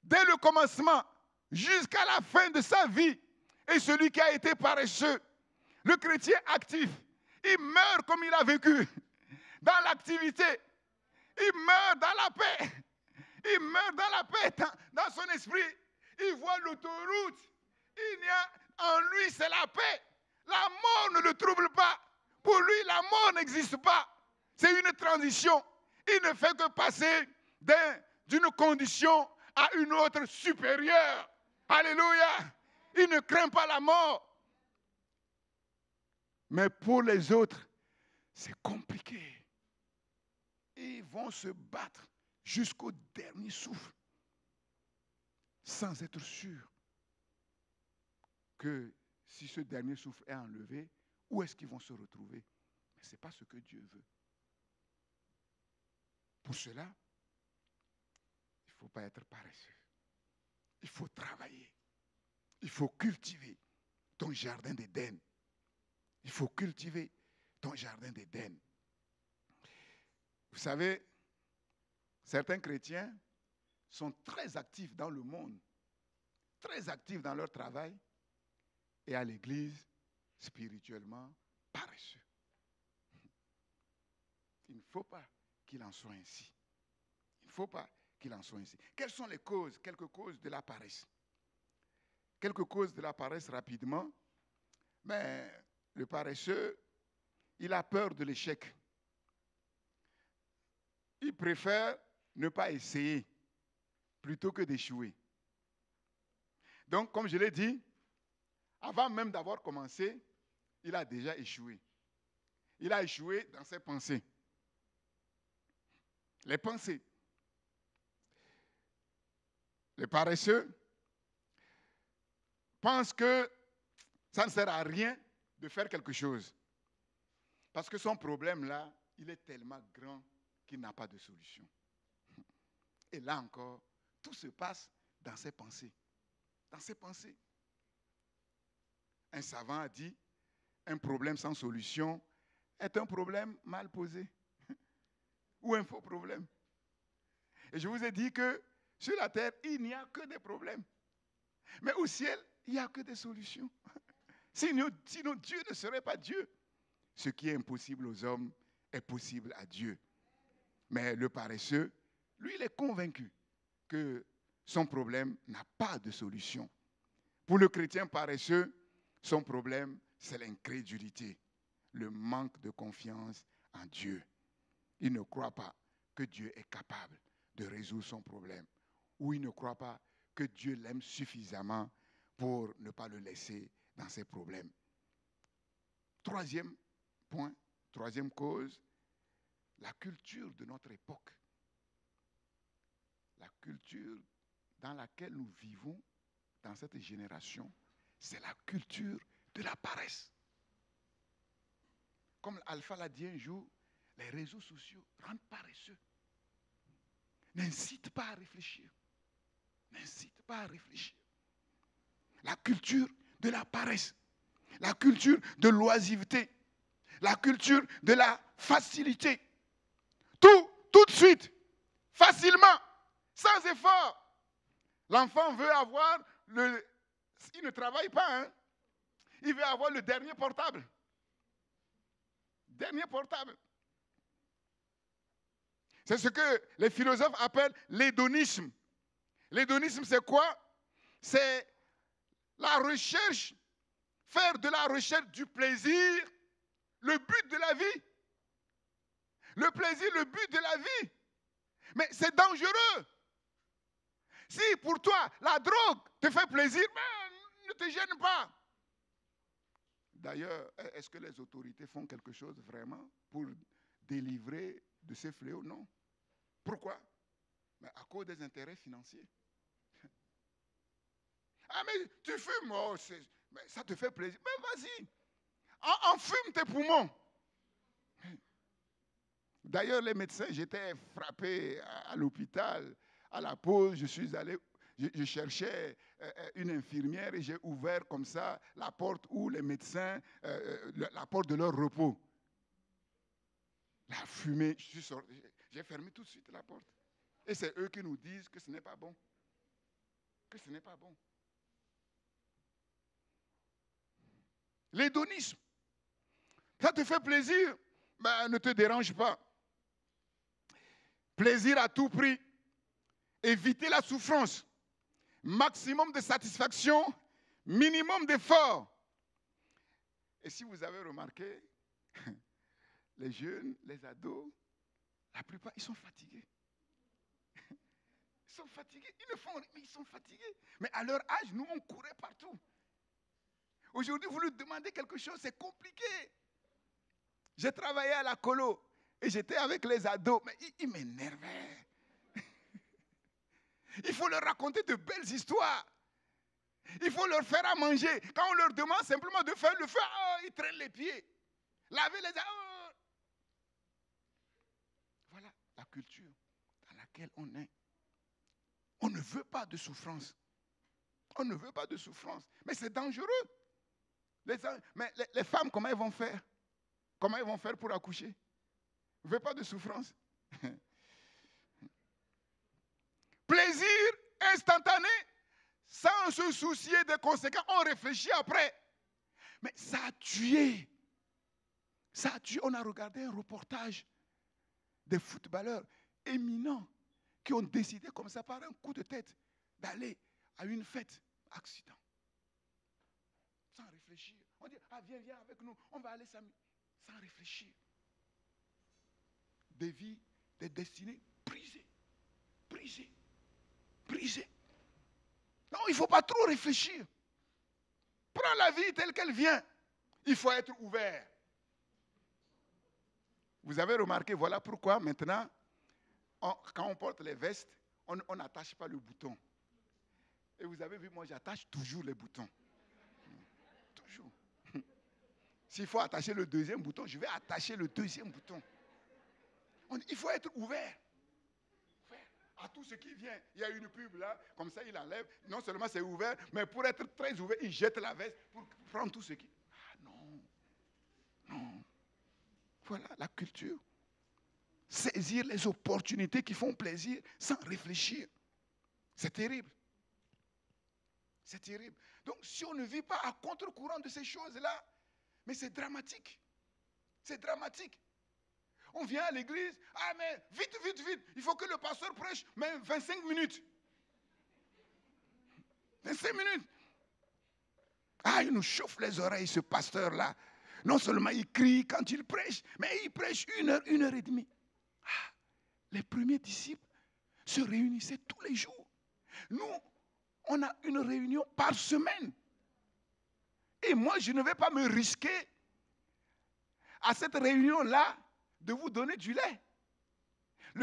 dès le commencement, jusqu'à la fin de sa vie, et celui qui a été paresseux. Le chrétien actif, il meurt comme il a vécu, dans l'activité. Il meurt dans la paix. Il meurt dans la paix, dans son esprit. Il voit l'autoroute. Il y a en lui, c'est la paix. La mort ne le trouble pas. Pour lui, la mort n'existe pas. C'est une transition. Il ne fait que passer d'une condition à une autre supérieure. Alléluia. Il ne craint pas la mort. Mais pour les autres, c'est compliqué. Ils vont se battre jusqu'au dernier souffle, sans être sûrs que si ce dernier souffle est enlevé, où est-ce qu'ils vont se retrouver? Mais ce n'est pas ce que Dieu veut. Pour cela, il ne faut pas être paresseux. Il faut travailler. Il faut cultiver ton jardin d'Éden. Il faut cultiver ton jardin d'Éden. Vous savez, certains chrétiens sont très actifs dans le monde, très actifs dans leur travail, et à l'église, spirituellement, paresseux. Il ne faut pas qu'il en soit ainsi. Il ne faut pas qu'il en soit ainsi. Quelles sont les causes, quelques causes de la paresse? Quelques causes de la paresse rapidement. Mais Le paresseux, il a peur de l'échec. Il préfère ne pas essayer plutôt que d'échouer. Donc, comme je l'ai dit, avant même d'avoir commencé, il a déjà échoué. Il a échoué dans ses pensées. Les pensées. Les paresseux pensent que ça ne sert à rien de faire quelque chose. Parce que son problème là, il est tellement grand qu'il n'a pas de solution. Et là encore, tout se passe dans ses pensées. Dans ses pensées. Un savant a dit, un problème sans solution est un problème mal posé. Ou un faux problème. Et je vous ai dit que sur la terre, il n'y a que des problèmes. Mais au ciel, il n'y a que des solutions. Sinon, Dieu ne serait pas Dieu. Ce qui est impossible aux hommes est possible à Dieu. Mais le paresseux, lui, il est convaincu que son problème n'a pas de solution. Pour le chrétien paresseux, son problème, c'est l'incrédulité, le manque de confiance en Dieu. Il ne croit pas que Dieu est capable de résoudre son problème. Ou il ne croit pas que Dieu l'aime suffisamment pour ne pas le laisser dans ses problèmes. Troisième point, troisième cause, la culture de notre époque. La culture dans laquelle nous vivons, dans cette génération, c'est la culture de la paresse. Comme Alpha l'a dit un jour, les réseaux sociaux rendent paresseux. N'incite pas à réfléchir. N'incite pas à réfléchir. La culture de la paresse. La culture de l'oisiveté. La culture de la facilité. Tout de suite, facilement, sans effort. L'enfant veut avoir il ne travaille pas, hein. Il veut avoir le dernier portable. Dernier portable. C'est ce que les philosophes appellent l'hédonisme. L'hédonisme, c'est quoi? C'est la recherche, faire de la recherche du plaisir, le but de la vie. Le plaisir, le but de la vie. Mais c'est dangereux. Si pour toi, la drogue te fait plaisir, mais ne te gêne pas. D'ailleurs, est-ce que les autorités font quelque chose vraiment pour délivrer de ces fléaux? Non. Pourquoi? Mais à cause des intérêts financiers. Ah, mais tu fumes, oh, mais ça te fait plaisir. Mais vas-y, enfume tes poumons. D'ailleurs, les médecins, j'étais frappé à l'hôpital, à la pause, je suis allé, je cherchais une infirmière et j'ai ouvert comme ça la porte où les médecins, la porte de leur repos. La fumée, j'ai fermé tout de suite la porte. Et c'est eux qui nous disent que ce n'est pas bon. Que ce n'est pas bon. L'hédonisme. Ça te fait plaisir, ben, ne te dérange pas. Plaisir à tout prix. Éviter la souffrance. Maximum de satisfaction, minimum d'effort. Et si vous avez remarqué, les jeunes, les ados, la plupart, ils sont fatigués. Ils sont fatigués. Ils ne font rien, mais ils sont fatigués. Mais à leur âge, nous, on courait partout. Aujourd'hui, vous lui demandez quelque chose, c'est compliqué. J'ai travaillé à la colo et j'étais avec les ados, mais ils m'énervaient. Il faut leur raconter de belles histoires. Il faut leur faire à manger. Quand on leur demande simplement de faire le feu, ils traînent les pieds. Laver les... Voilà la culture dans laquelle on est. On ne veut pas de souffrance. On ne veut pas de souffrance. Mais c'est dangereux. Mais les femmes, comment elles vont faire? Comment elles vont faire pour accoucher? On ne veut pas de souffrance. Plaisir instantané, sans se soucier des conséquences. On réfléchit après. Mais ça a tué. Ça a tué. On a regardé un reportage des footballeurs éminents qui ont décidé comme ça par un coup de tête d'aller à une fête. Accident. Sans réfléchir. On dit, ah viens, viens avec nous, on va aller s'amuser. Sans réfléchir. Des vies, des destinées brisées. Brisées. Brisées. Non, il ne faut pas trop réfléchir. Prends la vie telle qu'elle vient. Il faut être ouvert. Vous avez remarqué, voilà pourquoi maintenant, quand on porte les vestes, on n'attache pas le bouton. Et vous avez vu, moi j'attache toujours les boutons. Toujours. S'il faut attacher le deuxième bouton, je vais attacher le deuxième bouton. Il faut être ouvert. À tout ce qui vient. Il y a une pub là, comme ça il enlève. Non seulement c'est ouvert, mais pour être très ouvert, il jette la veste pour prendre tout ce qui... Ah non. Non. Voilà la culture. Saisir les opportunités qui font plaisir sans réfléchir. C'est terrible. C'est terrible. Donc si on ne vit pas à contre-courant de ces choses-là, mais c'est dramatique. C'est dramatique. On vient à l'église, ah mais vite, vite, vite, il faut que le pasteur prêche, mais 25 minutes. 25 minutes. Ah, il nous chauffe les oreilles, ce pasteur-là. Non seulement il crie quand il prêche, mais il prêche 1 heure et demie. Ah, les premiers disciples se réunissaient tous les jours. Nous, on a une réunion par semaine. Et moi, je ne vais pas me risquer à cette réunion-là de vous donner du lait.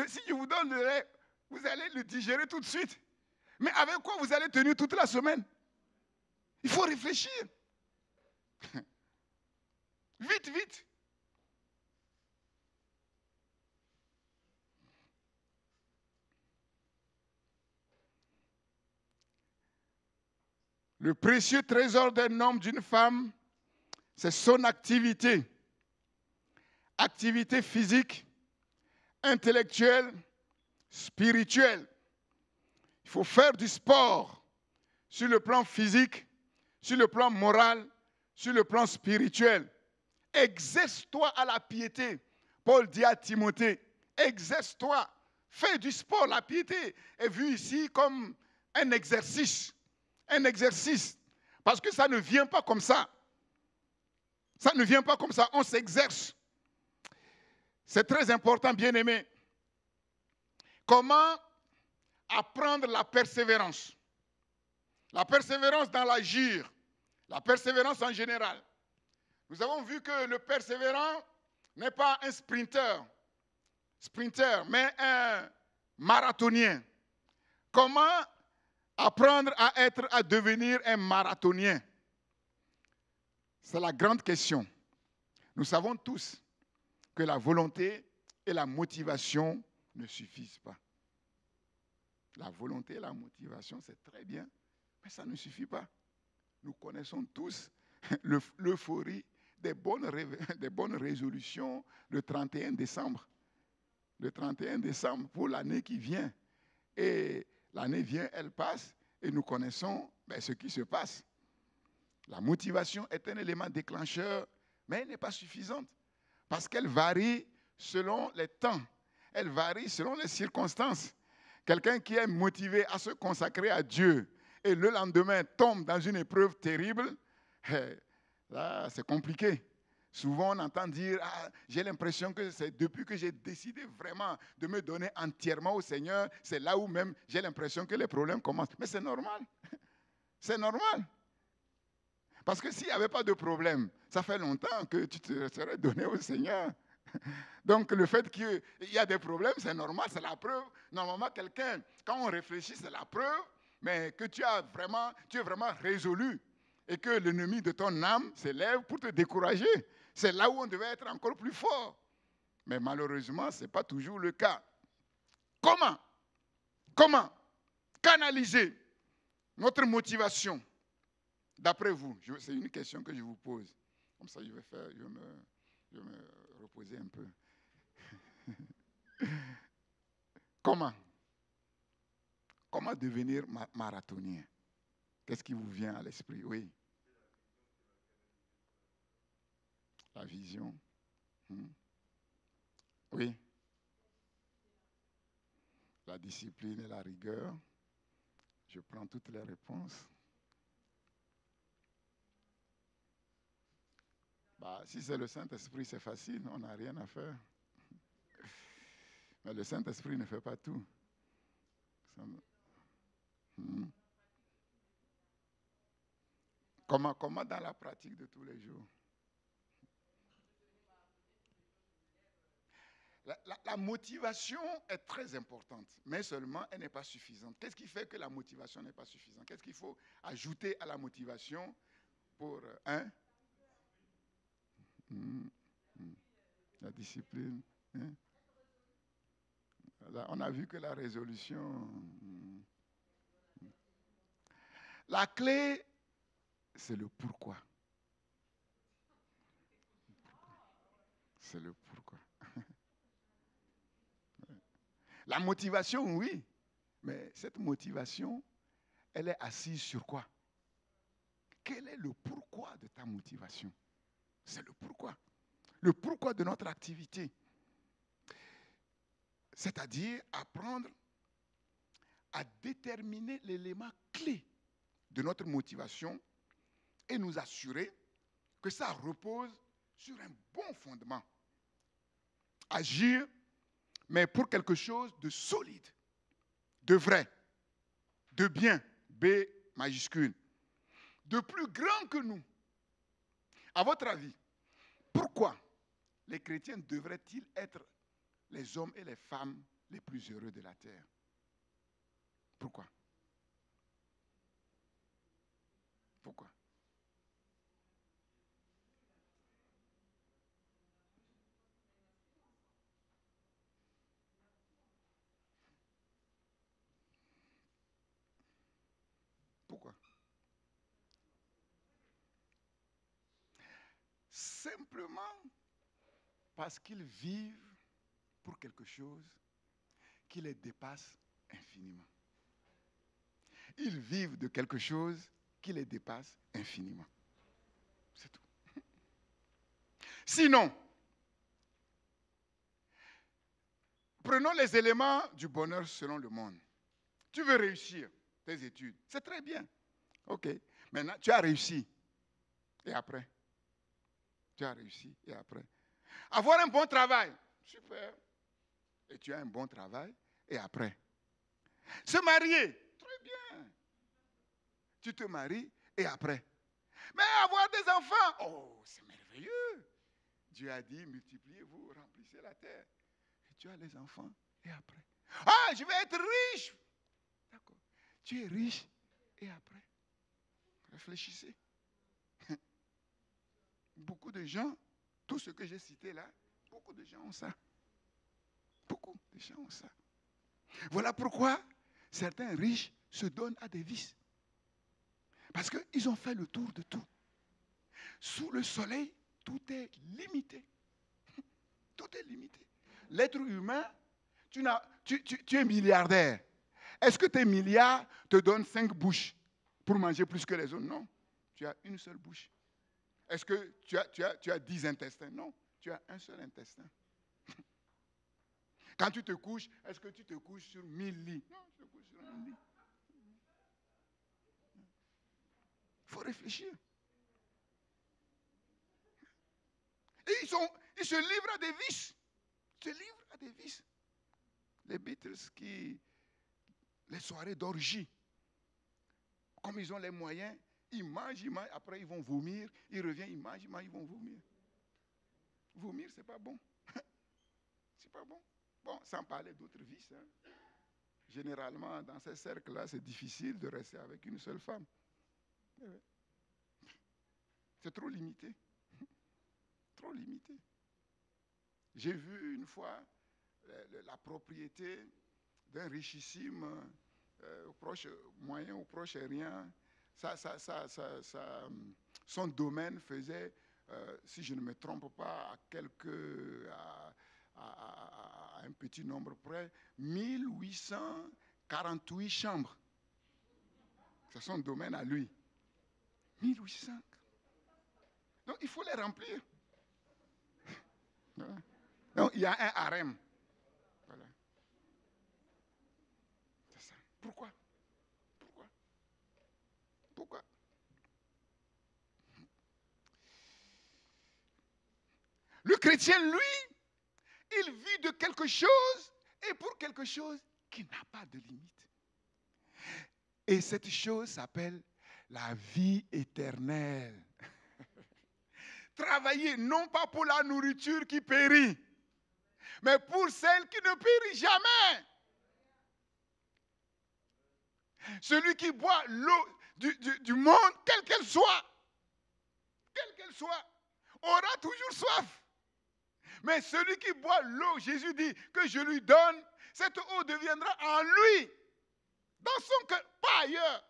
Si je vous donne le lait, vous allez le digérer tout de suite. Mais avec quoi vous allez tenir toute la semaine? Il faut réfléchir. Vite, vite. Le précieux trésor d'un homme, d'une femme, c'est son activité. Activité physique, intellectuelle, spirituelle. Il faut faire du sport sur le plan physique, sur le plan moral, sur le plan spirituel. Exerce-toi à la piété. Paul dit à Timothée, exerce-toi, fais du sport. La piété est vue ici comme un exercice. Un exercice. Parce que ça ne vient pas comme ça. Ça ne vient pas comme ça, on s'exerce. C'est très important, bien-aimé. Comment apprendre la persévérance? La persévérance dans l'agir, la persévérance en général. Nous avons vu que le persévérant n'est pas un sprinter, mais un marathonien. Comment apprendre à devenir un marathonien? C'est la grande question. Nous savons tous que la volonté et la motivation ne suffisent pas. La volonté et la motivation, c'est très bien, mais ça ne suffit pas. Nous connaissons tous l'euphorie des bonnes résolutions le 31 décembre. Le 31 décembre pour l'année qui vient. Et l'année vient, elle passe, et nous connaissons ce qui se passe. La motivation est un élément déclencheur, mais elle n'est pas suffisante. Parce qu'elle varie selon les temps. Elle varie selon les circonstances. Quelqu'un qui est motivé à se consacrer à Dieu et le lendemain tombe dans une épreuve terrible, là, c'est compliqué. Souvent, on entend dire, j'ai l'impression que c'est depuis que j'ai décidé vraiment de me donner entièrement au Seigneur, c'est là où même j'ai l'impression que les problèmes commencent. Mais c'est normal. C'est normal. Parce que s'il n'y avait pas de problème, ça fait longtemps que tu te serais donné au Seigneur. Donc le fait qu'il y a des problèmes, c'est normal, c'est la preuve. Normalement, quelqu'un, quand on réfléchit, c'est la preuve, mais que tu es vraiment résolu et que l'ennemi de ton âme s'élève pour te décourager. C'est là où on devait être encore plus fort. Mais malheureusement, ce n'est pas toujours le cas. Comment canaliser notre motivation? D'après vous, c'est une question que je vous pose. Comme ça, je vais me reposer un peu. Comment devenir marathonien? Qu'est-ce qui vous vient à l'esprit? Oui. La vision. Oui. La discipline et la rigueur. Je prends toutes les réponses. Bah, si c'est le Saint-Esprit, c'est facile, on n'a rien à faire. Mais le Saint-Esprit ne fait pas tout. Hmm. Comment dans la pratique de tous les jours? La motivation est très importante, mais seulement elle n'est pas suffisante. Qu'est-ce qui fait que la motivation n'est pas suffisante? Qu'est-ce qu'il faut ajouter à la motivation pour Hmm, hmm. La discipline. Hein? Là, on a vu que la résolution. La clé, c'est le pourquoi. C'est le pourquoi. La motivation, oui, mais cette motivation, elle est assise sur quoi? Quel est le pourquoi de ta motivation? C'est le pourquoi. Le pourquoi de notre activité. C'est-à-dire apprendre à déterminer l'élément clé de notre motivation et nous assurer que ça repose sur un bon fondement. Agir, mais pour quelque chose de solide, de vrai, de bien, B majuscule, de plus grand que nous. À votre avis, pourquoi les chrétiens devraient-ils être les hommes et les femmes les plus heureux de la terre? Pourquoi? Pourquoi? Pourquoi? Simplement parce qu'ils vivent pour quelque chose qui les dépasse infiniment. Ils vivent de quelque chose qui les dépasse infiniment. C'est tout. Sinon, prenons les éléments du bonheur selon le monde. Tu veux réussir tes études, c'est très bien. OK. Maintenant, tu as réussi. Et après? Tu as réussi. Et après? Avoir un bon travail. Super. Et tu as un bon travail. Et après? Se marier. Très bien. Tu te maries. Et après? Mais avoir des enfants. Oh, c'est merveilleux. Dieu a dit, multipliez-vous, remplissez la terre. Et tu as les enfants. Et après? Ah, je vais être riche. D'accord. Tu es riche. Et après? Réfléchissez. Beaucoup de gens, tout ce que j'ai cité là, beaucoup de gens ont ça. Beaucoup de gens ont ça. Voilà pourquoi certains riches se donnent à des vices. Parce qu'ils ont fait le tour de tout. Sous le soleil, tout est limité. Tout est limité. L'être humain, tu es milliardaire. Est-ce que tes milliards te donnent 5 bouches pour manger plus que les autres? Non. Tu as une seule bouche. Est-ce que tu as 10 intestins? Non. Tu as un seul intestin. Quand tu te couches, est-ce que tu te couches sur 1000 lits? Non, tu te couches sur 1000 lits. Il faut réfléchir. Et ils se livrent à des vices. Ils se livrent à des vices. Les Beatles les soirées d'orgie, comme ils ont les moyens, ils mangent, après ils vont vomir, ils reviennent, ils mangent, ils vont vomir. Vomir, c'est pas bon. C'est pas bon. Bon, sans parler d'autres vices. Hein. Généralement, dans ces cercles-là, c'est difficile de rester avec une seule femme. C'est trop limité. Trop limité. J'ai vu une fois la propriété d'un richissime au proche moyen, au proche rien. Son domaine faisait, si je ne me trompe pas, à un petit nombre près, 1848 chambres. C'est son domaine à lui. 1800. Donc il faut les remplir. Donc il y a un harem. Voilà. C'est ça. Pourquoi? Pourquoi? Le chrétien, lui, il vit de quelque chose et pour quelque chose qui n'a pas de limite. Et cette chose s'appelle la vie éternelle. Travailler non pas pour la nourriture qui périt, mais pour celle qui ne périt jamais. Celui qui boit l'eau du monde, quelle qu'elle soit, aura toujours soif. Mais celui qui boit l'eau, Jésus dit que je lui donne, cette eau deviendra en lui, dans son cœur, pas ailleurs,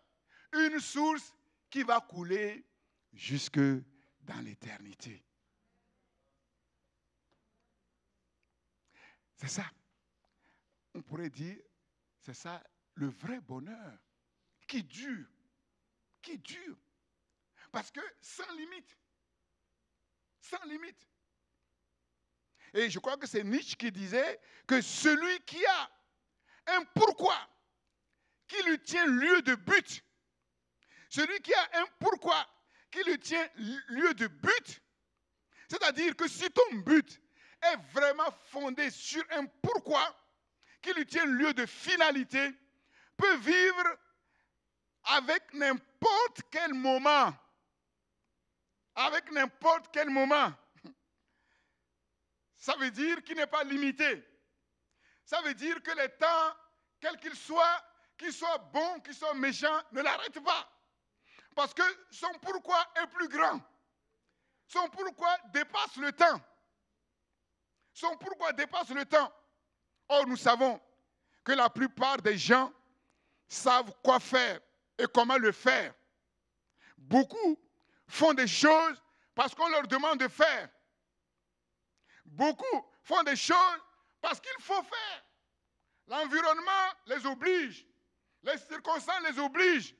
une source qui va couler jusque dans l'éternité. C'est ça. On pourrait dire, c'est ça le vrai bonheur qui dure. Qui dure. Parce que sans limite. Sans limite. Et je crois que c'est Nietzsche qui disait que celui qui a un pourquoi qui lui tient lieu de but, celui qui a un pourquoi qui lui tient lieu de but, c'est-à-dire que si ton but est vraiment fondé sur un pourquoi qui lui tient lieu de finalité, peut vivre avec n'importe quel moment. Avec n'importe quel moment. Ça veut dire qu'il n'est pas limité. Ça veut dire que les temps, quels qu'ils soient bons, qu'ils soient méchants, ne l'arrêtent pas. Parce que son pourquoi est plus grand. Son pourquoi dépasse le temps. Son pourquoi dépasse le temps. Or, nous savons que la plupart des gens savent quoi faire et comment le faire. Beaucoup font des choses parce qu'on leur demande de faire. Beaucoup font des choses parce qu'il faut faire. L'environnement les oblige. Les circonstances les obligent.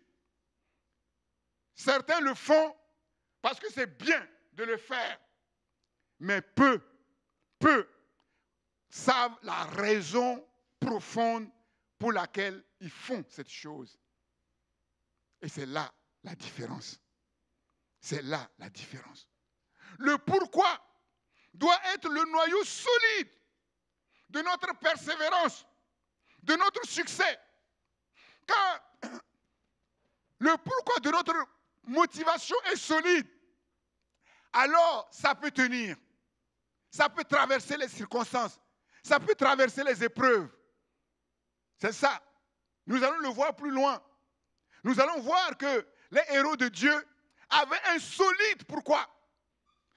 Certains le font parce que c'est bien de le faire. Mais peu savent la raison profonde pour laquelle ils font cette chose. Et c'est là la différence. C'est là la différence. Le pourquoi doit être le noyau solide de notre persévérance, de notre succès. Car le pourquoi de notre motivation est solide, alors ça peut tenir. Ça peut traverser les circonstances. Ça peut traverser les épreuves. C'est ça. Nous allons le voir plus loin. Nous allons voir que les héros de Dieu avaient un solide pourquoi.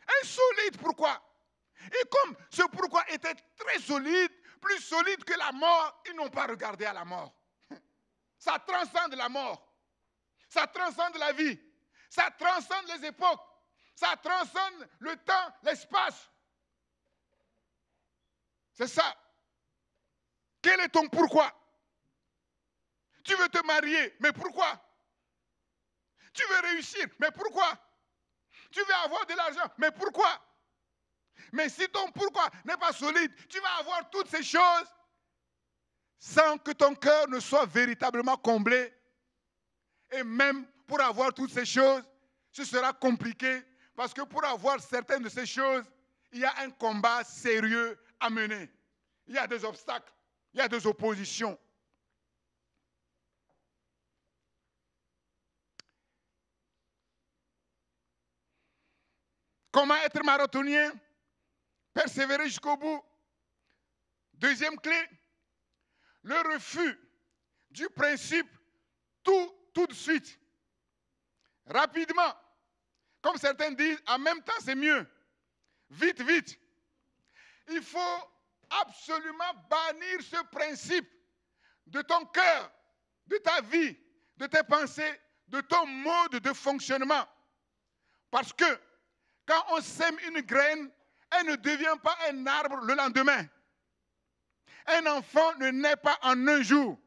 Un solide pourquoi. Et comme ce pourquoi était très solide, plus solide que la mort, ils n'ont pas regardé à la mort. Ça transcende la mort. Ça transcende la vie. Ça transcende les époques. Ça transcende le temps, l'espace. C'est ça. Quel est ton pourquoi? Tu veux te marier, mais pourquoi? Tu veux réussir, mais pourquoi? Tu veux avoir de l'argent, mais pourquoi? Mais si ton pourquoi n'est pas solide, tu vas avoir toutes ces choses sans que ton cœur ne soit véritablement comblé. Et même pour avoir toutes ces choses, ce sera compliqué parce que pour avoir certaines de ces choses, il y a un combat sérieux à mener. Il y a des obstacles, il y a des oppositions. Comment être marathonien? Persévérer jusqu'au bout. Deuxième clé, le refus du principe tout de suite. Rapidement. Comme certains disent, en même temps c'est mieux. Vite, vite. Il faut absolument bannir ce principe de ton cœur, de ta vie, de tes pensées, de ton mode de fonctionnement. Parce que quand on sème une graine, elle ne devient pas un arbre le lendemain. Un enfant ne naît pas en un jour.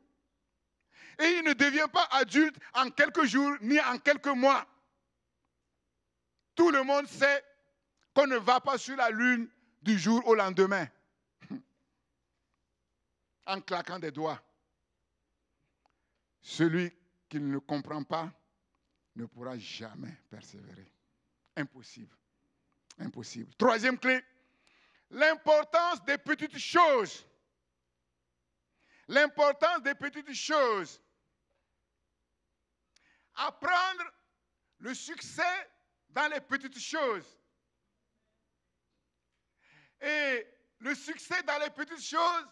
Et il ne devient pas adulte en quelques jours ni en quelques mois. Tout le monde sait qu'on ne va pas sur la lune du jour au lendemain. En claquant des doigts. Celui qui ne comprend pas ne pourra jamais persévérer. Impossible. Impossible. Troisième clé, l'importance des petites choses. L'importance des petites choses. Apprendre le succès dans les petites choses. Et le succès dans les petites choses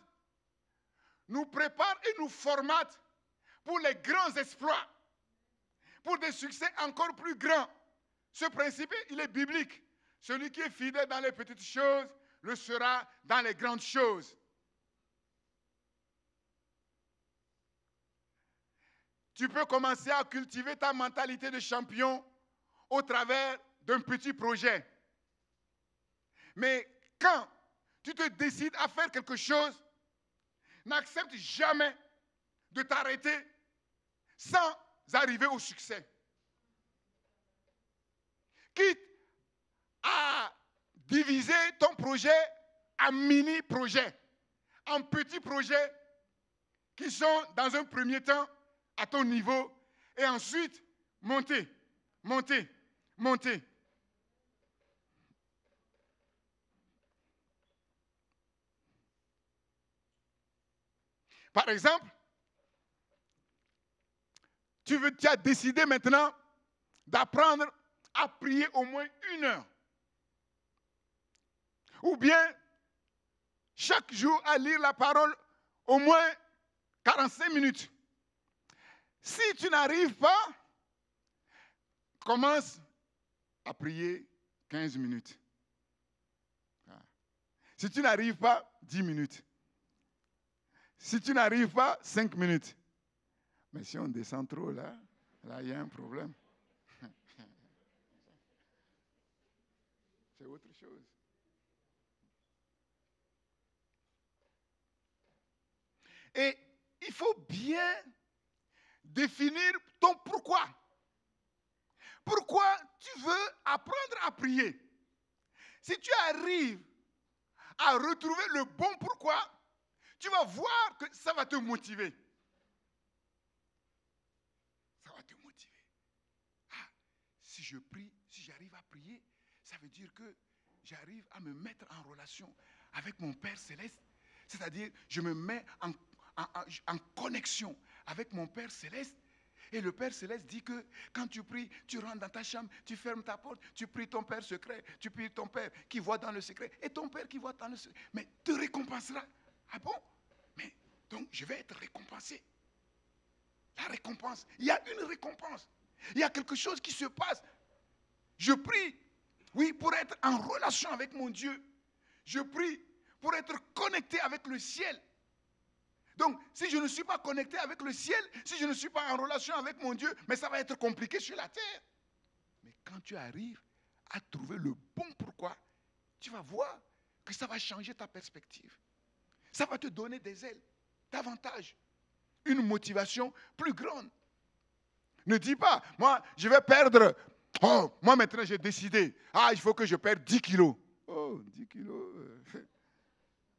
nous prépare et nous formate pour les grands exploits, pour des succès encore plus grands. Ce principe, il est biblique. Celui qui est fidèle dans les petites choses le sera dans les grandes choses. Tu peux commencer à cultiver ta mentalité de champion au travers d'un petit projet. Mais quand tu te décides à faire quelque chose, n'accepte jamais de t'arrêter sans arriver au succès. Quitte à diviser ton projet en mini-projets, en petits projets qui sont dans un premier temps à ton niveau et ensuite monter, monter, monter. Par exemple, tu as décidé maintenant d'apprendre à prier au moins 1 heure. Ou bien, chaque jour, à lire la parole au moins 45 minutes. Si tu n'arrives pas, commence à prier 15 minutes. Si tu n'arrives pas, 10 minutes. Si tu n'arrives pas, 5 minutes. Mais si on descend trop là, il y a un problème. C'est autre chose. Et il faut bien définir ton pourquoi. Pourquoi tu veux apprendre à prier? Si tu arrives à retrouver le bon pourquoi, tu vas voir que ça va te motiver. Ça va te motiver. Ah, si je prie, si j'arrive à prier, ça veut dire que j'arrive à me mettre en relation avec mon Père Céleste. C'est-à-dire, je me mets en connexion avec mon Père Céleste. Et le Père Céleste dit que quand tu pries, tu rentres dans ta chambre, tu fermes ta porte, tu pries ton Père secret, tu pries ton Père qui voit dans le secret. Et ton Père qui voit dans le secret, mais te récompensera. Ah bon? Mais donc je vais être récompensé. La récompense, il y a une récompense. Il y a quelque chose qui se passe. Je prie, oui, pour être en relation avec mon Dieu. Je prie pour être connecté avec le ciel. Donc, si je ne suis pas connecté avec le ciel, si je ne suis pas en relation avec mon Dieu, mais ça va être compliqué sur la terre. Mais quand tu arrives à trouver le bon pourquoi, tu vas voir que ça va changer ta perspective. Ça va te donner des ailes, davantage, une motivation plus grande. Ne dis pas, moi, je vais perdre. Oh, moi maintenant j'ai décidé. Ah, il faut que je perde 10 kilos. Oh, 10 kilos.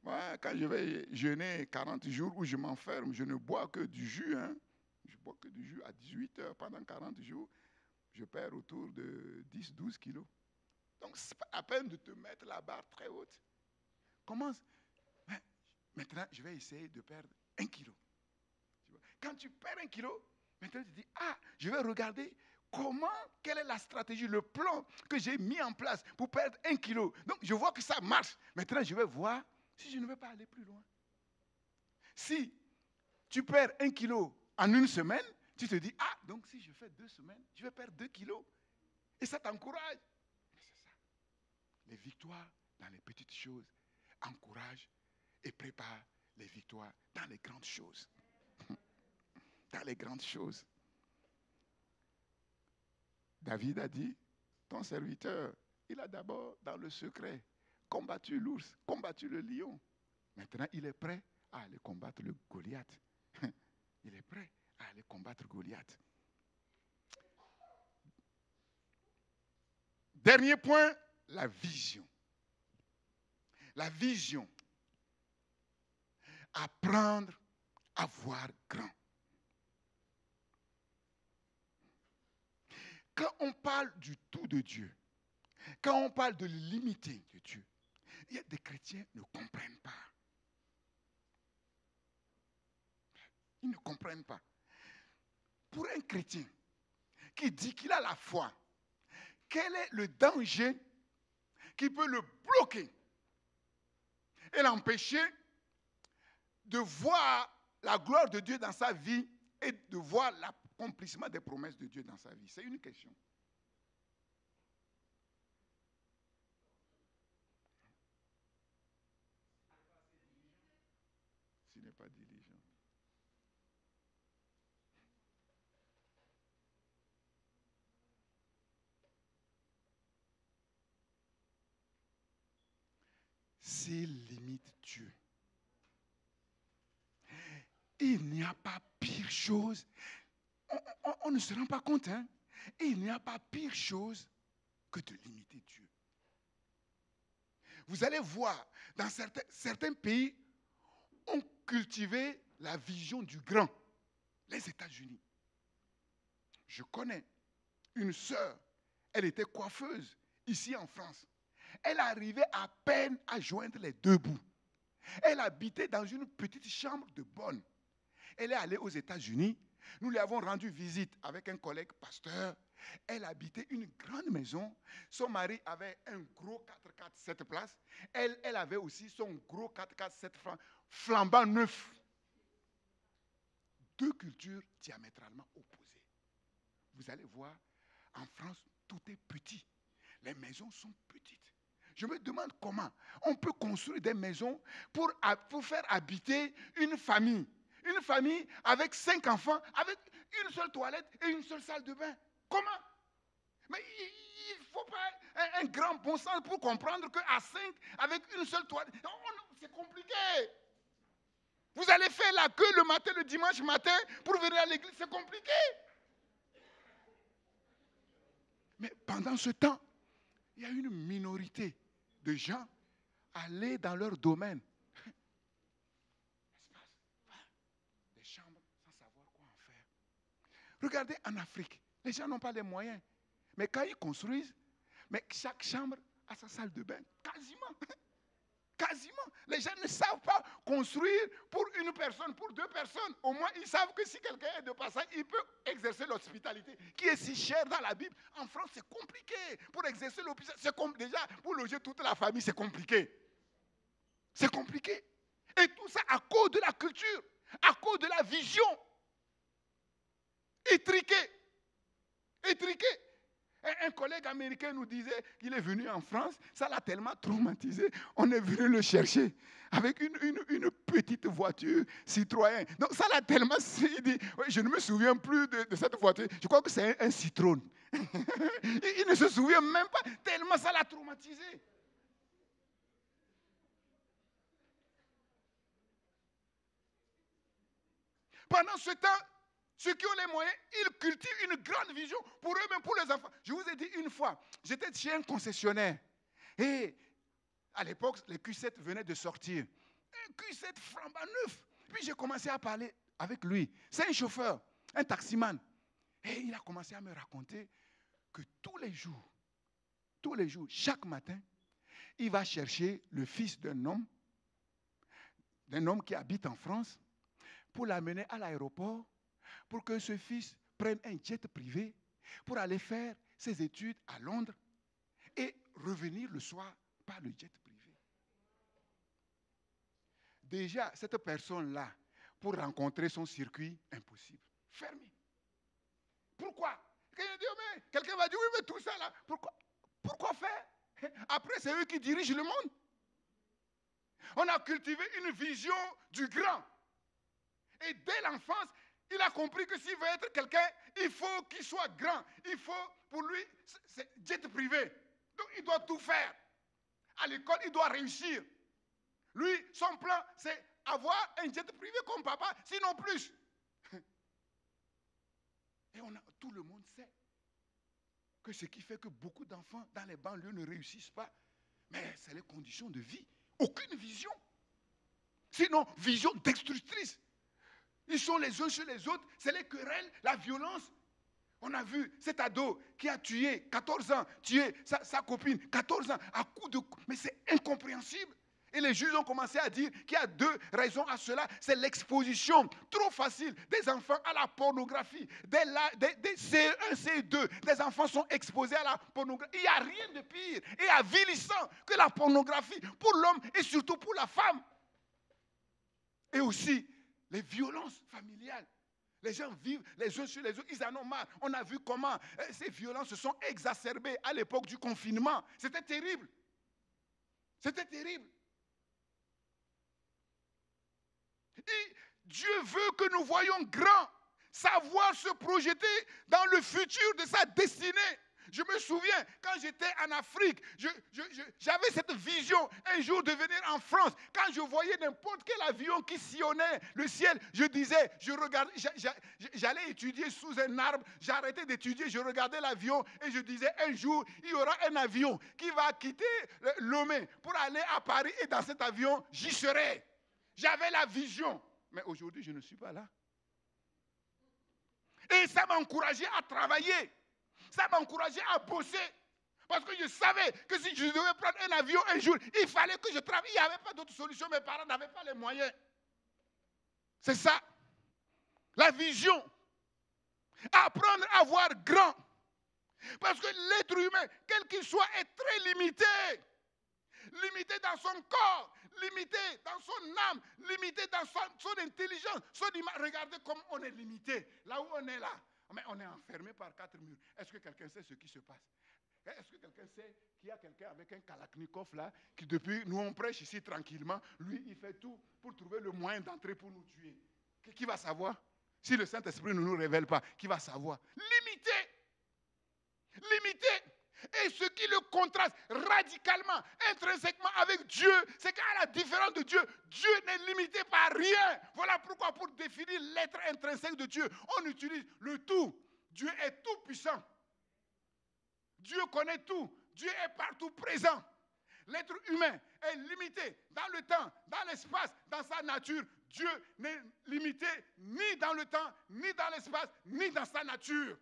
Moi, quand je vais jeûner 40 jours où je m'enferme, je ne bois que du jus. Hein. Je bois que du jus à 18 heures pendant 40 jours. Je perds autour de 10-12 kilos. Donc, c'est pas la peine de te mettre la barre très haute. Commence. Maintenant, je vais essayer de perdre 1 kilo. Quand tu perds 1 kilo, maintenant tu te dis, ah, je vais regarder quelle est la stratégie, le plan que j'ai mis en place pour perdre 1 kilo. Donc, je vois que ça marche. Maintenant, je vais voir si je ne vais pas aller plus loin. Si tu perds 1 kilo en 1 semaine, tu te dis, ah, donc si je fais 2 semaines, je vais perdre 2 kilos. Et ça t'encourage. C'est ça. Les victoires dans les petites choses encouragent et préparent les victoires dans les grandes choses. Dans les grandes choses. David a dit, ton serviteur, il a d'abord dans le secret combattu l'ours, combattu le lion. Maintenant, il est prêt à aller combattre le Goliath. Il est prêt à aller combattre Goliath. Dernier point, la vision. La vision. Apprendre à voir grand. Quand on parle du tout de Dieu, quand on parle de l'illimité de Dieu, il y a des chrétiens qui ne comprennent pas. Ils ne comprennent pas. Pour un chrétien qui dit qu'il a la foi, quel est le danger qui peut le bloquer et l'empêcher de voir la gloire de Dieu dans sa vie et de voir l'accomplissement des promesses de Dieu dans sa vie? C'est une question. S'il n'est pas diligent. S'il limite Dieu, il n'y a pas pire chose. On ne se rend pas compte, hein? Il n'y a pas pire chose que de limiter Dieu. Vous allez voir, dans certains pays, on cultivait la vision du grand. Les États-Unis. Je connais une sœur, elle était coiffeuse ici en France. Elle arrivait à peine à joindre les deux bouts. Elle habitait dans une petite chambre de bonne. Elle est allée aux États-Unis. Nous lui avons rendu visite avec un collègue pasteur. Elle habitait une grande maison. Son mari avait un gros 4x4 7 places. Elle avait aussi son gros 4x4 7 flambant neuf. Deux cultures diamétralement opposées. Vous allez voir, en France, tout est petit. Les maisons sont petites. Je me demande comment on peut construire des maisons pour faire habiter une famille. Une famille avec 5 enfants, avec une seule toilette et une seule salle de bain. Comment? Mais il ne faut pas un grand bon sens pour comprendre qu'à 5, avec une seule toilette, c'est compliqué. Vous allez faire la queue le matin, le dimanche matin, pour venir à l'église, c'est compliqué. Mais pendant ce temps, il y a une minorité de gens aller dans leur domaine. Des chambres sans savoir quoi en faire. Regardez en Afrique, les gens n'ont pas les moyens. Mais quand ils construisent, mais chaque chambre a sa salle de bain. Quasiment. Quasiment. Les gens ne savent pas construire pour une personne, pour 2 personnes. Au moins, ils savent que si quelqu'un est de passage, il peut exercer l'hospitalité, qui est si chère dans la Bible. En France, c'est compliqué. Pour exercer l'hospitalité, déjà, pour loger toute la famille, c'est compliqué. C'est compliqué. Et tout ça à cause de la culture, à cause de la vision étriquée. Étriquée. Un collègue américain nous disait qu'il est venu en France, ça l'a tellement traumatisé, on est venu le chercher avec une petite voiture Citroën. Donc ça l'a tellement, il dit, je ne me souviens plus de cette voiture, je crois que c'est un Citroën. Il ne se souvient même pas, tellement ça l'a traumatisé. Pendant ce temps, ceux qui ont les moyens, ils cultivent une grande vision pour eux-mêmes, pour les enfants. Je vous ai dit une fois, j'étais chez un concessionnaire. Et à l'époque, les Q7 venaient de sortir. Un Q7 flambant neuf. Puis j'ai commencé à parler avec lui. C'est un chauffeur, un taximan. Et il a commencé à me raconter que tous les jours, chaque matin, il va chercher le fils d'un homme qui habite en France, pour l'amener à l'aéroport, pour que ce fils prenne un jet privé pour aller faire ses études à Londres et revenir le soir par le jet privé. Déjà, cette personne-là, pour rencontrer son circuit, impossible. Fermé. Pourquoi? Quelqu'un va dire, oui, mais tout ça là, pourquoi faire? Après, c'est eux qui dirigent le monde. On a cultivé une vision du grand. Et dès l'enfance, il a compris que s'il veut être quelqu'un, il faut qu'il soit grand. Il faut, pour lui, c'est jet privé. Donc, il doit tout faire. À l'école, il doit réussir. Lui, son plan, c'est avoir un jet privé comme papa, sinon plus. Et tout le monde sait que ce qui fait que beaucoup d'enfants dans les banlieues ne réussissent pas, mais c'est les conditions de vie. Aucune vision. Sinon, vision destructrice. Ils sont les uns sur les autres, c'est les querelles, la violence. On a vu cet ado qui a tué, 14 ans, tué sa copine, 14 ans, à coups de... Mais c'est incompréhensible. Et les juges ont commencé à dire qu'il y a 2 raisons à cela. C'est l'exposition trop facile des enfants à la pornographie. Des CE1, CE2, des enfants sont exposés à la pornographie. Il n'y a rien de pire et avilissant que la pornographie pour l'homme et surtout pour la femme. Et aussi les violences familiales. Les gens vivent les uns sur les autres, ils en ont marre. On a vu comment ces violences se sont exacerbées à l'époque du confinement. C'était terrible. C'était terrible. Et Dieu veut que nous voyions grand, savoir se projeter dans le futur de sa destinée. Je me souviens, quand j'étais en Afrique, j'avais cette vision un jour de venir en France. Quand je voyais n'importe quel avion qui sillonnait le ciel, je disais, j'allais étudier sous un arbre, j'arrêtais d'étudier, je regardais l'avion et je disais, un jour, il y aura un avion qui va quitter Lomé pour aller à Paris et dans cet avion, j'y serai. J'avais la vision. Mais aujourd'hui, je ne suis pas là. Et ça m'a encouragé à travailler. Ça m'a encouragé à bosser. Parce que je savais que si je devais prendre un avion un jour, il fallait que je travaille. Il n'y avait pas d'autre solution. Mes parents n'avaient pas les moyens. C'est ça. La vision. Apprendre à voir grand. Parce que l'être humain, quel qu'il soit, est très limité. Limité dans son corps, limité dans son âme, limité dans son intelligence, son image. Regardez comme on est limité. Là où on est là, mais on est enfermé par 4 murs. Est-ce que quelqu'un sait ce qui se passe? Est-ce que quelqu'un sait qu'il y a quelqu'un avec un Kalachnikov là, qui depuis, nous on prêche ici tranquillement, lui il fait tout pour trouver le moyen d'entrer pour nous tuer. Qui va savoir? Si le Saint-Esprit ne nous révèle pas, qui va savoir? Limité. Limité. Et ce qui le contraste radicalement, intrinsèquement avec Dieu, c'est qu'à la différence de Dieu, Dieu n'est limité par rien. Voilà pourquoi pour définir l'être intrinsèque de Dieu, on utilise le tout. Dieu est tout puissant. Dieu connaît tout. Dieu est partout présent. L'être humain est limité dans le temps, dans l'espace, dans sa nature. Dieu n'est limité ni dans le temps, ni dans l'espace, ni dans sa nature.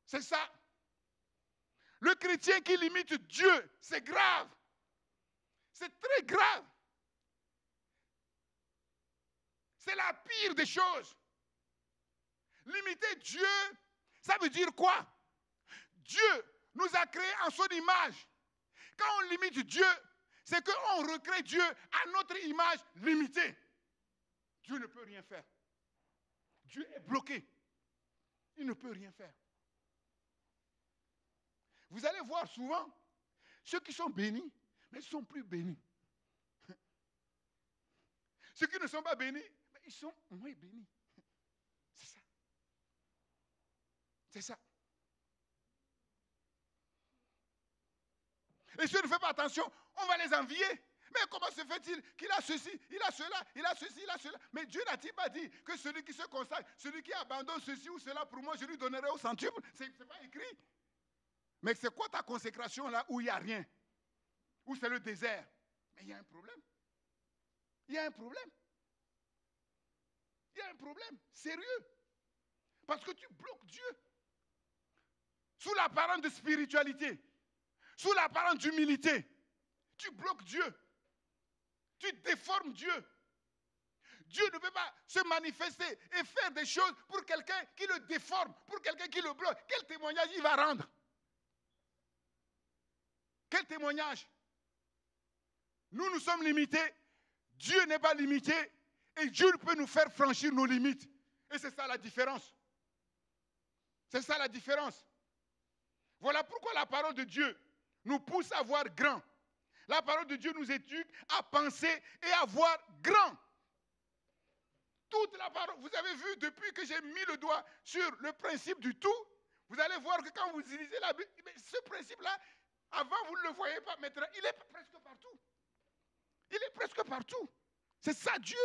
C'est ça. Le chrétien qui limite Dieu, c'est grave. C'est très grave. C'est la pire des choses. Limiter Dieu, ça veut dire quoi? Dieu nous a créés en son image. Quand on limite Dieu, c'est qu'on recrée Dieu à notre image limitée. Dieu ne peut rien faire. Dieu est bloqué. Il ne peut rien faire. Vous allez voir souvent, ceux qui sont bénis, mais ils ne sont plus bénis. Ceux qui ne sont pas bénis, mais ils sont moins bénis. C'est ça. C'est ça. Et si on ne fait pas attention, on va les envier. Mais comment se fait-il qu'il a ceci, il a cela, il a ceci, il a cela? Mais Dieu n'a-t-il pas dit que celui qui se consacre, celui qui abandonne ceci ou cela pour moi, je lui donnerai au centuple? Ce n'est pas écrit. Mais c'est quoi ta consécration là où il n'y a rien? Où c'est le désert? Mais il y a un problème. Il y a un problème. Il y a un problème sérieux. Parce que tu bloques Dieu. Sous l'apparence de spiritualité, sous l'apparence d'humilité, tu bloques Dieu. Tu déformes Dieu. Dieu ne peut pas se manifester et faire des choses pour quelqu'un qui le déforme, pour quelqu'un qui le bloque. Quel témoignage il va rendre? Quel témoignage? Nous sommes limités. Dieu n'est pas limité. Et Dieu peut nous faire franchir nos limites. Et c'est ça la différence. C'est ça la différence. Voilà pourquoi la parole de Dieu nous pousse à voir grand. La parole de Dieu nous éduque à penser et à voir grand. Toute la parole, vous avez vu depuis que j'ai mis le doigt sur le principe du tout, vous allez voir que quand vous utilisez la Bible, ce principe-là, avant vous ne le voyez pas, maintenant il est presque partout. Il est presque partout. C'est ça Dieu.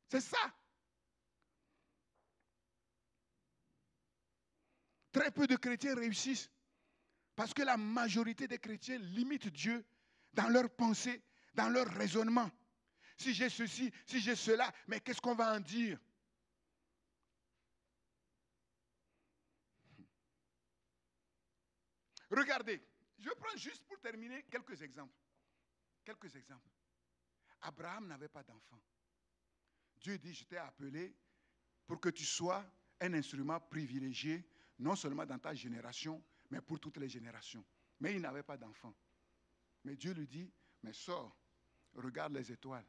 C'est ça. Très peu de chrétiens réussissent parce que la majorité des chrétiens limitent Dieu dans leur pensée, dans leur raisonnement. Si j'ai ceci, si j'ai cela, mais qu'est-ce qu'on va en dire? Regardez, je prends juste pour terminer quelques exemples. Quelques exemples. Abraham n'avait pas d'enfant. Dieu dit, je t'ai appelé pour que tu sois un instrument privilégié, non seulement dans ta génération, mais pour toutes les générations. Mais il n'avait pas d'enfant. Mais Dieu lui dit, mais sors, regarde les étoiles.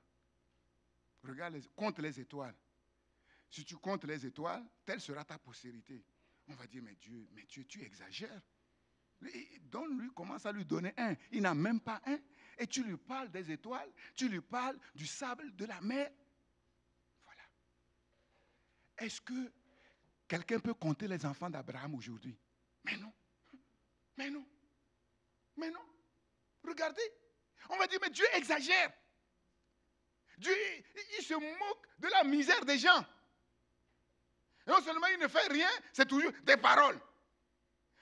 Compte les étoiles. Si tu comptes les étoiles, telle sera ta postérité. On va dire, mais Dieu, tu exagères. Donne-lui, commence à lui donner un. Il n'a même pas un. Et tu lui parles des étoiles, tu lui parles du sable, de la mer. Voilà. Est-ce que quelqu'un peut compter les enfants d'Abraham aujourd'hui? Mais non. Mais non. Mais non. Regardez. On va dire, mais Dieu exagère. Dieu, il se moque de la misère des gens. Et non seulement il ne fait rien, c'est toujours des paroles.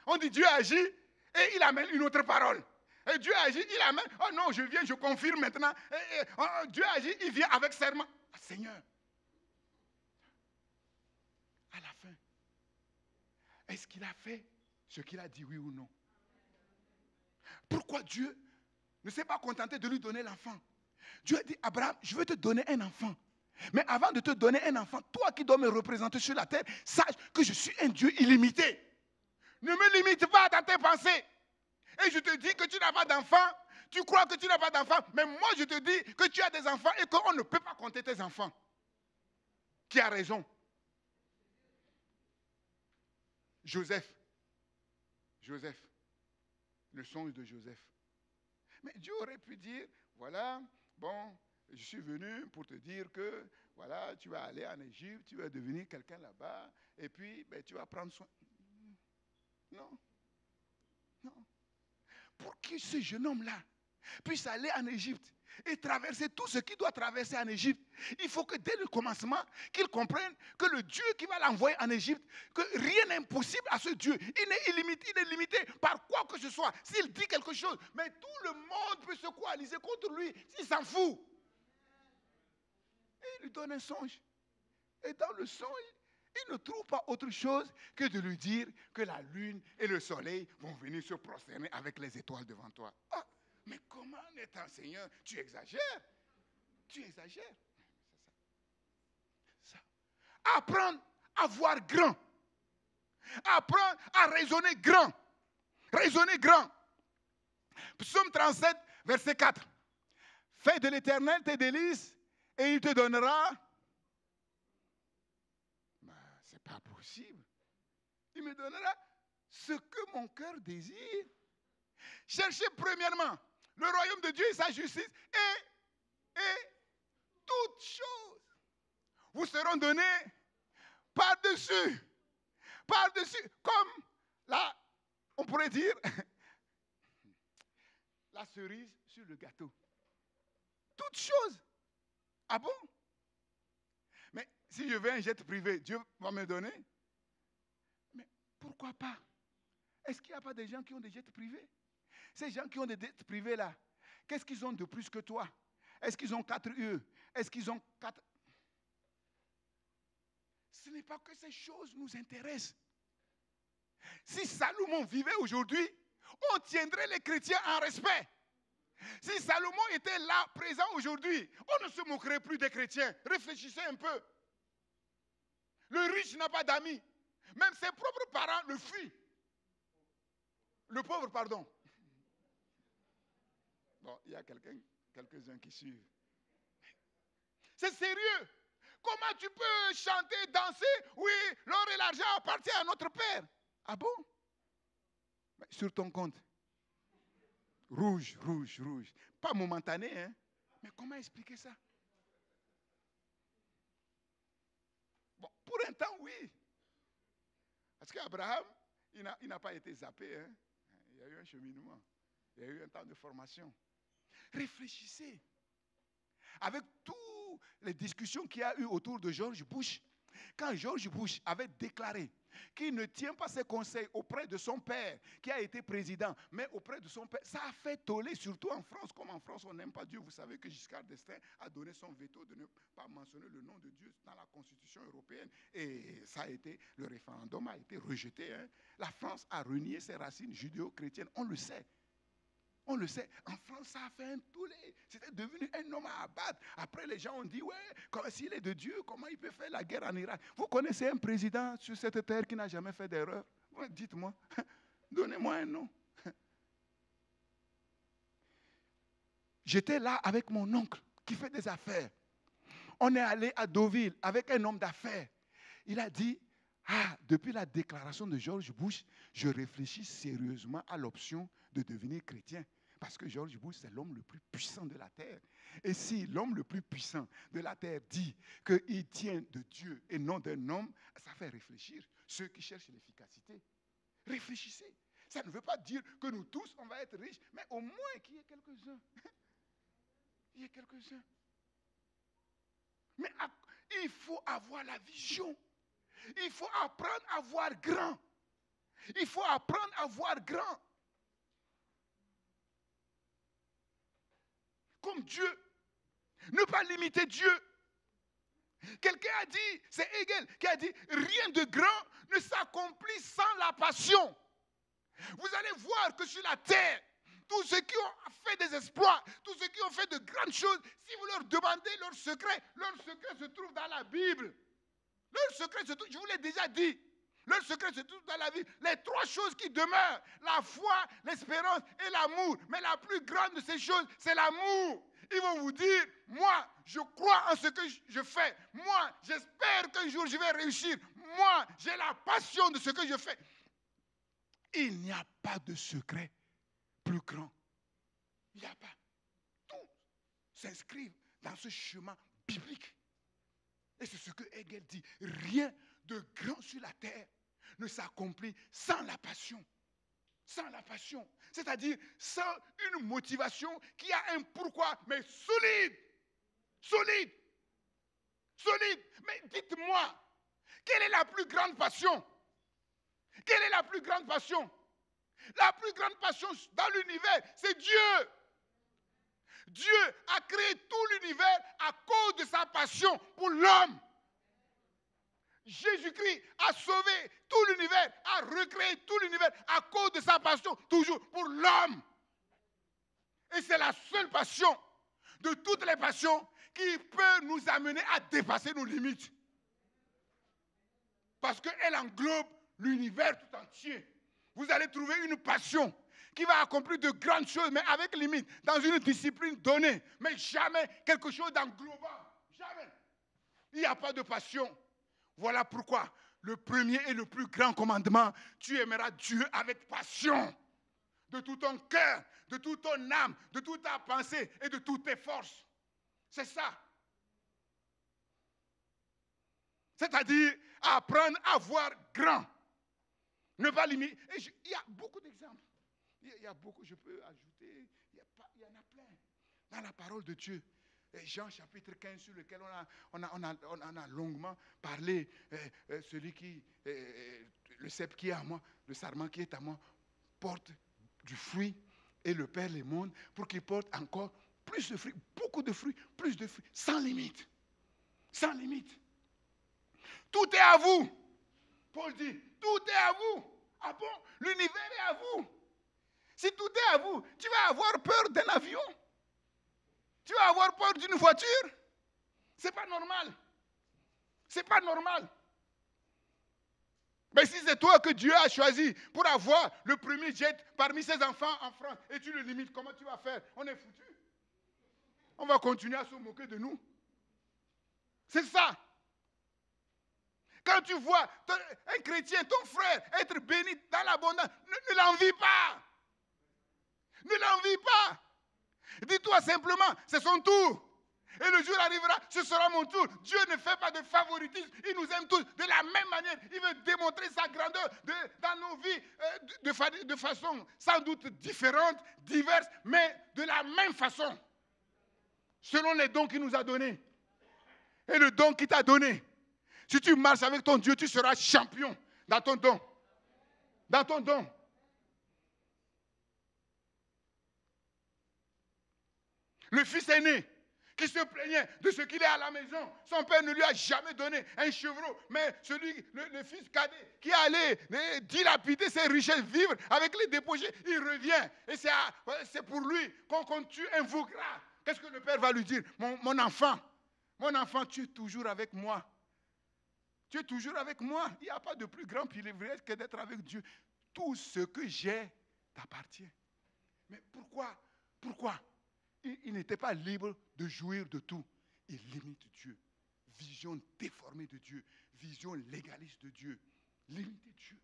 On dit Dieu agit et il amène une autre parole. Et Dieu agit, il amène, oh non, je viens, je confirme maintenant. Dieu agit, il vient avec serment. Ah, Seigneur, à la fin, est-ce qu'il a fait ce qu'il a dit, oui ou non? Pourquoi Dieu ne s'est pas contenté de lui donner l'enfant? Dieu a dit, Abraham, je veux te donner un enfant. Mais avant de te donner un enfant, toi qui dois me représenter sur la terre, sache que je suis un Dieu illimité. Ne me limite pas dans tes pensées. Et je te dis que tu n'as pas d'enfant. Tu crois que tu n'as pas d'enfant. Mais moi, je te dis que tu as des enfants et qu'on ne peut pas compter tes enfants. Qui a raison? Joseph. Le songe de Joseph. Mais Dieu aurait pu dire, voilà, bon, je suis venu pour te dire que, voilà, tu vas aller en Égypte, tu vas devenir quelqu'un là-bas, et puis, ben, tu vas prendre soin. Non. Pour que ce jeune homme-là puisse aller en Égypte et traverser tout ce qu'il doit traverser en Égypte, il faut que dès le commencement, qu'il comprenne que le Dieu qui va l'envoyer en Égypte, que rien n'est impossible à ce Dieu. Il est limité par quoi que ce soit. S'il dit quelque chose, mais tout le monde peut se coaliser contre lui, s'il s'en fout. Et il lui donne un songe. Et dans le songe, il ne trouve pas autre chose que de lui dire que la lune et le soleil vont venir se prosterner avec les étoiles devant toi. Ah, mais comment en étant Seigneur, tu exagères? Tu exagères. Ça. Apprendre à voir grand. Apprendre à raisonner grand. Raisonner grand. Psaume 37, verset 4. Fais de l'Éternel tes délices et il te donnera. C'est pas possible. Il me donnera ce que mon cœur désire. Cherchez premièrement le royaume de Dieu et sa justice et toutes choses vous seront données par-dessus. Par-dessus. Comme là, on pourrait dire la cerise sur le gâteau. Toutes choses. Ah bon? Mais si je veux un jet privé, Dieu va me donner? Mais pourquoi pas? Est-ce qu'il n'y a pas des gens qui ont des jets privés? Ces gens qui ont des jets privés là, qu'est-ce qu'ils ont de plus que toi? Est-ce qu'ils ont 4 UE? Est-ce qu'ils ont 4... Ce n'est pas que ces choses nous intéressent. Si Salomon vivait aujourd'hui, on tiendrait les chrétiens en respect. Si Salomon était là, présent aujourd'hui, on ne se moquerait plus des chrétiens. Réfléchissez un peu. Le riche n'a pas d'amis. Même ses propres parents le fuient. Le pauvre, pardon. Bon, il y a quelques-uns qui suivent. C'est sérieux. Comment tu peux chanter, danser? Oui, l'or et l'argent appartiennent à notre Père. Ah bon? Mais sur ton compte. Rouge. Pas momentané, hein? Mais comment expliquer ça? Bon, pour un temps, oui. Parce qu'Abraham, il n'a pas été zappé, hein? Il y a eu un cheminement. Il y a eu un temps de formation. Réfléchissez. Avec toutes les discussions qu'il y a eu autour de George Bush, quand George Bush avait déclaré qui ne tient pas ses conseils auprès de son père, qui a été président, mais auprès de son père, ça a fait toller, surtout en France. Comme en France, on n'aime pas Dieu. Vous savez que Giscard d'Estaing a donné son veto de ne pas mentionner le nom de Dieu dans la Constitution européenne. Et ça a été, le référendum a été rejeté. La France a renié ses racines judéo-chrétiennes. On le sait. On le sait, en France, ça a fait un tollé. C'était devenu un homme à abattre. Après, les gens ont dit, ouais, s'il est de Dieu, comment il peut faire la guerre en Irak? Vous connaissez un président sur cette terre qui n'a jamais fait d'erreur? Ouais, dites-moi, donnez-moi un nom. J'étais là avec mon oncle qui fait des affaires. On est allé à Deauville avec un homme d'affaires. Il a dit, depuis la déclaration de George Bush, je réfléchis sérieusement à l'option de devenir chrétien. Parce que George Bush, c'est l'homme le plus puissant de la terre. Et si l'homme le plus puissant de la terre dit qu'il tient de Dieu et non d'un homme, ça fait réfléchir ceux qui cherchent l'efficacité. Réfléchissez. Ça ne veut pas dire que nous tous, on va être riches, mais au moins qu'il y ait quelques-uns. Il y ait quelques-uns. Mais il faut avoir la vision. Il faut apprendre à voir grand. Il faut apprendre à voir grand. Comme Dieu. Ne pas limiter Dieu. Quelqu'un a dit, c'est Hegel qui a dit, rien de grand ne s'accomplit sans la passion. Vous allez voir que sur la terre, tous ceux qui ont fait des exploits, tous ceux qui ont fait de grandes choses, si vous leur demandez leur secret se trouve dans la Bible. Leur secret se trouve, je vous l'ai déjà dit, leur secret se trouve dans la Bible. Les 3 choses qui demeurent, la foi, l'espérance et l'amour. Mais la plus grande de ces choses, c'est l'amour. Ils vont vous dire, moi, je crois en ce que je fais. Moi, j'espère qu'un jour je vais réussir. Moi, j'ai la passion de ce que je fais. Il n'y a pas de secret plus grand. Il n'y a pas. Tout s'inscrit dans ce chemin biblique. Et c'est ce que Hegel dit. Rien de grand sur la terre ne s'accomplit sans la passion. Sans la passion. C'est-à-dire sans une motivation qui a un pourquoi, mais solide. Solide. Solide. Mais dites-moi, quelle est la plus grande passion? Quelle est la plus grande passion? La plus grande passion dans l'univers, c'est Dieu. Dieu a créé tout l'univers à cause de sa passion pour l'homme. Jésus-Christ a sauvé tout l'univers, a recréé tout l'univers à cause de sa passion, toujours pour l'homme. Et c'est la seule passion de toutes les passions qui peut nous amener à dépasser nos limites. Parce qu'elle englobe l'univers tout entier. Vous allez trouver une passion qui va accomplir de grandes choses, mais avec limite, dans une discipline donnée, mais jamais quelque chose d'englobant. Jamais. Il n'y a pas de passion. Voilà pourquoi le premier et le plus grand commandement, tu aimeras Dieu avec passion, de tout ton cœur, de toute ton âme, de toute ta pensée et de toutes tes forces. C'est ça. C'est-à-dire apprendre à voir grand. Ne pas limiter. Il y a beaucoup d'exemples. Il y a beaucoup, je peux ajouter, il y en a plein dans la parole de Dieu. Jean chapitre 15 sur lequel on a longuement parlé, celui qui, le cep qui est à moi, le sarment qui est à moi, porte du fruit et le Père les montre pour qu'il porte encore plus de fruits, beaucoup de fruits, plus de fruits, sans limite. Sans limite. Tout est à vous. Paul dit, tout est à vous. Ah bon, l'univers est à vous. Si tout est à vous, tu vas avoir peur d'un avion. Tu vas avoir peur d'une voiture. C'est pas normal. C'est pas normal. Mais si c'est toi que Dieu a choisi pour avoir le premier jet parmi ses enfants en France et tu le limites, comment tu vas faire? On est foutu. On va continuer à se moquer de nous. C'est ça. Quand tu vois un chrétien, ton frère, être béni dans l'abondance, ne l'envie pas. Ne l'envie pas. Dis-toi simplement, c'est son tour. Et le jour arrivera, ce sera mon tour. Dieu ne fait pas de favoritisme. Il nous aime tous de la même manière. Il veut démontrer sa grandeur dans nos vies de façon sans doute différente, diverse, mais de la même façon. Selon les dons qu'il nous a donnés. Et le don qu'il t'a donné. Si tu marches avec ton Dieu, tu seras champion. Dans ton don. Dans ton don. Le fils aîné qui se plaignait de ce qu'il est à la maison. Son père ne lui a jamais donné un chevreau. Mais le fils cadet qui allait dilapider ses richesses, vivre avec les débauchés, il revient. Et c'est pour lui qu'on tue un veau gras. Qu'est-ce que le père va lui dire? Mon enfant, tu es toujours avec moi. Tu es toujours avec moi. Il n'y a pas de plus grand privilège que d'être avec Dieu. Tout ce que j'ai t'appartient. Mais pourquoi? Il n'était pas libre de jouir de tout. Il limite Dieu. Vision déformée de Dieu. Vision légaliste de Dieu. Limiter Dieu.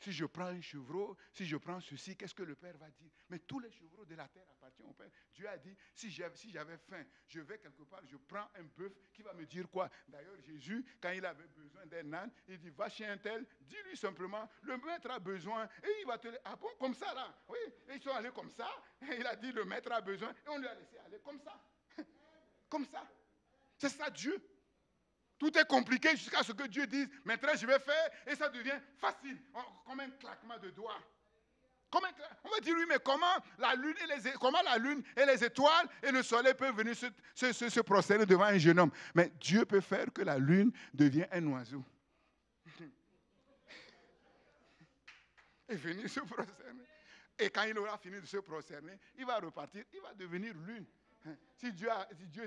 Si je prends un chevreau, si je prends ceci, qu'est-ce que le Père va dire? Mais tous les chevreaux de la terre appartiennent au Père. Dieu a dit, si j'avais faim, je vais quelque part, je prends un bœuf qui va me dire quoi? D'ailleurs, Jésus, quand il avait besoin d'un âne, il dit, va chez un tel, dis-lui simplement, le maître a besoin, et il va te... Ah bon, comme ça là? Oui, et ils sont allés comme ça, et il a dit, le maître a besoin, et on lui a laissé aller comme ça. Comme ça. C'est ça Dieu. Tout est compliqué jusqu'à ce que Dieu dise, maintenant je vais faire, et ça devient facile, comme un claquement de doigts. On va dire, oui, mais comment la lune et les étoiles et le soleil peuvent venir se prosterner devant un jeune homme? Mais Dieu peut faire que la lune devienne un oiseau. Et venir se prosterner. Et quand il aura fini de se prosterner, il va repartir, il va devenir lune. Si Dieu